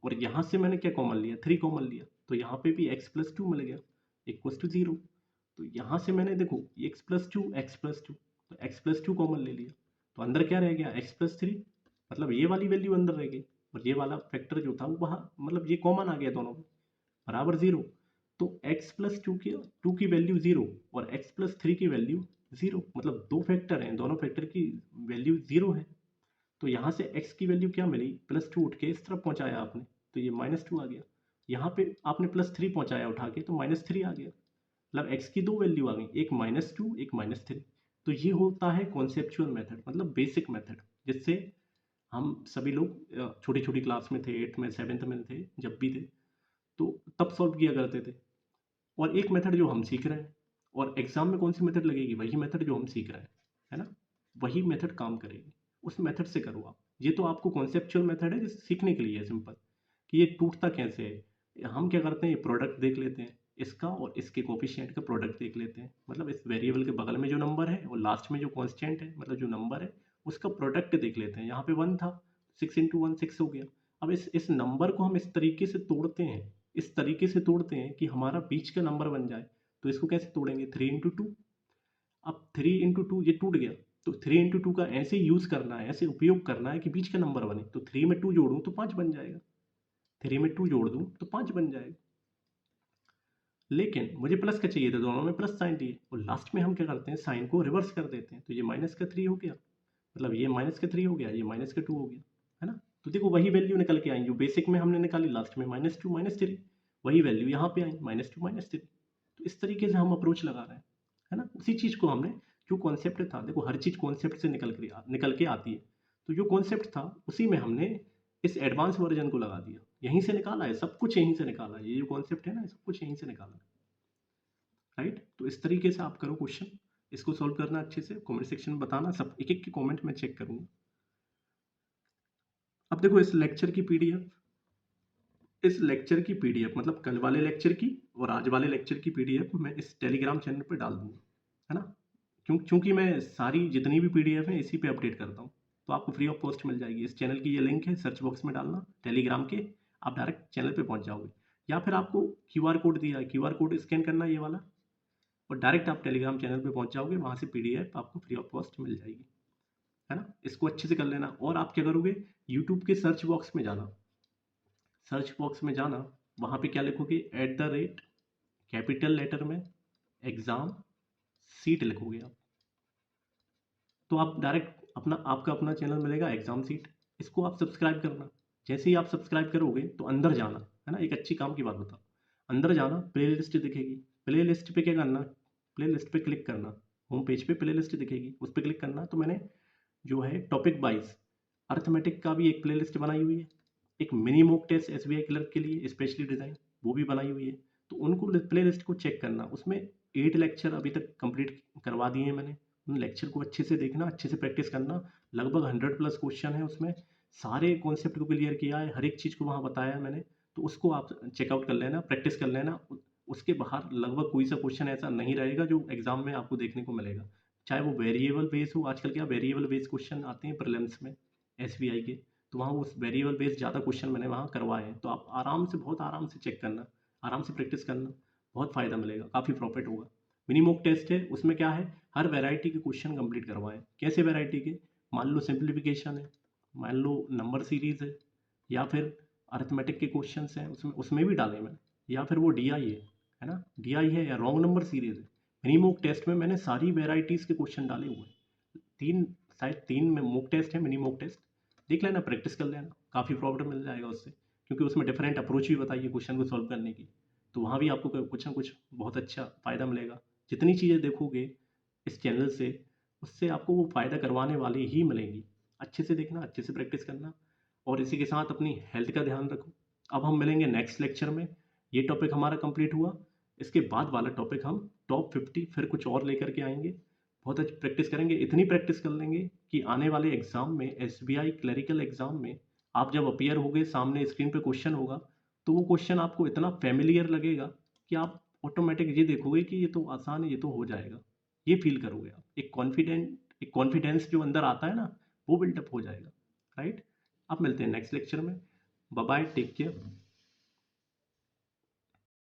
और यहाँ से मैंने क्या कॉमन लिया? 3 कॉमन लिया, तो यहाँ पे भी x प्लस 2 मिल गया, इक्वल्स टू 0। तो यहाँ से मैंने देखो x प्लस 2 x प्लस 2, तो x प्लस 2 कॉमन ले लिया, तो अंदर क्या रह गया? x प्लस 3, मतलब ये वाली वैल्यू अंदर रह गई, और ये वाला फैक्टर जो था वो वहाँ, मतलब ये कॉमन आ गया दोनों में, बराबर 0। तो x प्लस 2 की वैल्यू 0 और x प्लस 3 की वैल्यू 0, मतलब दो फैक्टर हैं, दोनों फैक्टर की वैल्यू 0 है। तो यहाँ से x की वैल्यू क्या मिली? प्लस 2 उठ के इस तरफ पहुँचाया आपने तो ये -2 आ गया। यहाँ पे आपने प्लस 3 पहुँचाया उठा के तो -3 आ गया। मतलब x की दो वैल्यू आ गई, एक -2 एक -3। तो ये होता है कॉन्सेप्चुअल मेथड, मतलब बेसिक मेथड, जिससे हम सभी लोग छोटी छोटी क्लास में थे, 8th में 7th में थे, जब भी थे तो तब सॉल्व किया करते थे। और एक मेथड जो हम सीख रहे हैं, और एग्जाम में कौन सी मेथड लगेगी, वही मेथड जो हम सीख रहे हैं, है ना, वही मेथड काम करेगी, उस मेथड से करो आप। ये तो आपको कॉन्सेप्चुअल मेथड है जो सीखने के लिए है, सिंपल, कि ये टूटता कैसे है। हम क्या करते हैं, ये प्रोडक्ट देख लेते हैं, इसका और इसके कोफिशिएंट का प्रोडक्ट देख लेते हैं, मतलब इस वेरिएबल के बगल में जो नंबर है और लास्ट में जो कांस्टेंट है, मतलब जो नंबर है उसका प्रोडक्ट देख लेते हैं। यहाँ पे 1 था, 6 × 1 6 हो गया। अब इस नंबर को हम इस तरीके से तोड़ते हैं, इस तरीके से तोड़ते हैं कि हमारा बीच का नंबर बन जाए। तो इसको कैसे तोड़ेंगे, 3 × 2। अब 3 × 2 ये टूट गया, तो 3 × 2 का ऐसे यूज करना है, ऐसे उपयोग करना है कि बीच का नंबर बने। तो 3 में 2 जोड़ूं तो 5 बन जाएगा, 3 में 2 जोड़ दूं तो 5 बन जाएगा। लेकिन मुझे प्लस का चाहिए था, दोनों में प्लस साइन दिए, और लास्ट में हम क्या करते हैं, साइन को रिवर्स कर देते हैं। तो ये -3 हो गया, मतलब ये -3 हो गया, ये -2 हो गया, है ना। तो देखो वही वैल्यू निकल के आई जो बेसिक में हमने निकाली, लास्ट में -2 -3, वही वैल्यू यहाँ पे आई -2 -3। तो इस तरीके से हम अप्रोच लगा रहे हैं, है ना। उसी चीज़ को हमने, जो कॉन्सेप्ट था, देखो हर चीज़ कॉन्सेप्ट से निकल के आती है। तो जो कॉन्सेप्ट था उसी में हमने इस एडवांस वर्जन को लगा दिया, यहीं से निकाला है, सब कुछ यहीं से निकाला है, ये जो कॉन्सेप्ट है ना, सब कुछ यहीं से निकाला है, राइट। तो इस तरीके से आप करो क्वेश्चन, इसको सॉल्व करना अच्छे से, कमेंट सेक्शन में बताना, सब एक एक के कमेंट में चेक करूंगा। अब देखो इस लेक्चर की पीडीएफ, मतलब कल वाले लेक्चर की और आज वाले लेक्चर की पीडीएफ मैं इस टेलीग्राम चैनल पे डाल दूंगा, है ना। क्योंकि मैं सारी जितनी भी पीडीएफ है इसी पे अपडेट करता हूँ, तो आपको फ्री ऑफ कॉस्ट मिल जाएगी। इस चैनल की ये लिंक है, सर्च बॉक्स में डालना टेलीग्राम के, आप डायरेक्ट चैनल पे पहुंच जाओगे। या फिर आपको क्यूआर कोड दिया है, क्यूआर कोड स्कैन करना है ये वाला, और डायरेक्ट आप टेलीग्राम चैनल पे पहुंच जाओगे, वहाँ से पीडीएफ आपको फ्री ऑफ कॉस्ट मिल जाएगी, है ना। इसको अच्छे से कर लेना। और आप क्या करोगे, यूट्यूब के सर्च बॉक्स में जाना, सर्च बॉक्स में जाना, वहाँ पे क्या लिखोगे, कैपिटल लेटर में एग्ज़ाम सीट लिखोगे आप, तो आप डायरेक्ट आपका अपना चैनल मिलेगा एग्ज़ाम सीट। इसको आप सब्सक्राइब करना। जैसे ही आप सब्सक्राइब करोगे तो अंदर जाना, है ना, एक अच्छी काम की बात बता, अंदर जाना, प्ले लिस्ट दिखेगी, प्ले लिस्ट पे क्या करना, प्ले लिस्ट पे क्लिक करना, होम पेज पे प्ले लिस्ट दिखेगी, उस पर क्लिक करना। तो मैंने जो है टॉपिक वाइज अर्थमेटिक का भी एक प्ले लिस्ट बनाई हुई है, एक mini mock test SBI clerk के लिए स्पेशली डिज़ाइन, वो भी बनाई हुई है। तो उनको प्ले लिस्ट को चेक करना, उसमें 8 लेक्चर अभी तक कंप्लीट करवा दिए हैं मैंने। उन लेक्चर को अच्छे से देखना, अच्छे से प्रैक्टिस करना, लगभग 100+ क्वेश्चन है उसमें, सारे कॉन्सेप्ट को क्लियर किया है, हर एक चीज़ को वहाँ बताया है मैंने। तो उसको आप चेकआउट कर लेना, प्रैक्टिस कर लेना। उसके बाहर लगभग कोई सा क्वेश्चन ऐसा नहीं रहेगा जो एग्जाम में आपको देखने को मिलेगा, चाहे वो वेरिएबल बेस हो। आजकल क्या वेरिएबल बेस क्वेश्चन आते हैं प्रीलिम्स में एसबीआई के, तो वहाँ उस वेरिएबल बेस ज़्यादा क्वेश्चन मैंने वहाँ करवाए हैं। तो आप आराम से, बहुत आराम से चेक करना, आराम से प्रैक्टिस करना, बहुत फ़ायदा मिलेगा, काफ़ी प्रॉफिट होगा। मिनी मॉक टेस्ट है, उसमें क्या है, हर वैरायटी के क्वेश्चन कंप्लीट करवाएं। कैसे वैरायटी के, मान लो सिंप्लीफिकेशन है, मान लो नंबर सीरीज़ है, या फिर अर्थमेटिक के क्वेश्चन हैं, उसमें उसमें भी डाले मैंने, या फिर वो डीआई है ना, डीआई है, या रॉन्ग नंबर सीरीज़ है। मिनी मॉक टेस्ट में मैंने सारी वेराइटीज़ के क्वेश्चन डाले हुए हैं। शायद 3 में मॉक टेस्ट है, मिनी मॉक टेस्ट देख लेना, प्रैक्टिस कर लेना, काफ़ी प्रॉब्लम मिल जाएगा उससे, क्योंकि उसमें डिफरेंट अप्रोच भी बताइए क्वेश्चन को सॉल्व करने की। तो वहाँ भी आपको कुछ ना कुछ बहुत अच्छा फ़ायदा मिलेगा। जितनी चीज़ें देखोगे इस चैनल से, उससे आपको वो फ़ायदा करवाने वाली ही मिलेंगी। अच्छे से देखना, अच्छे से प्रैक्टिस करना, और इसी के साथ अपनी हेल्थ का ध्यान रखो। अब हम मिलेंगे नेक्स्ट लेक्चर में, ये टॉपिक हमारा कंप्लीट हुआ, इसके बाद वाला टॉपिक हम टॉप 50 फिर कुछ और लेकर के आएंगे। बहुत अच्छी प्रैक्टिस करेंगे, इतनी प्रैक्टिस कर लेंगे कि आने वाले एग्जाम में, एसबीआई क्लरिकल एग्जाम में, आप जब अपीयर होगे, सामने स्क्रीन पे क्वेश्चन होगा, तो वो क्वेश्चन आपको इतना फेमिलियर लगेगा कि आप ऑटोमेटिक ये देखोगे कि ये तो आसान है, ये तो हो जाएगा, ये फील करोगे आप। एक कॉन्फिडेंस जो अंदर आता है ना, वो बिल्टअप हो जाएगा, राइट। अब मिलते हैं नेक्स्ट लेक्चर में। Bye bye, take care.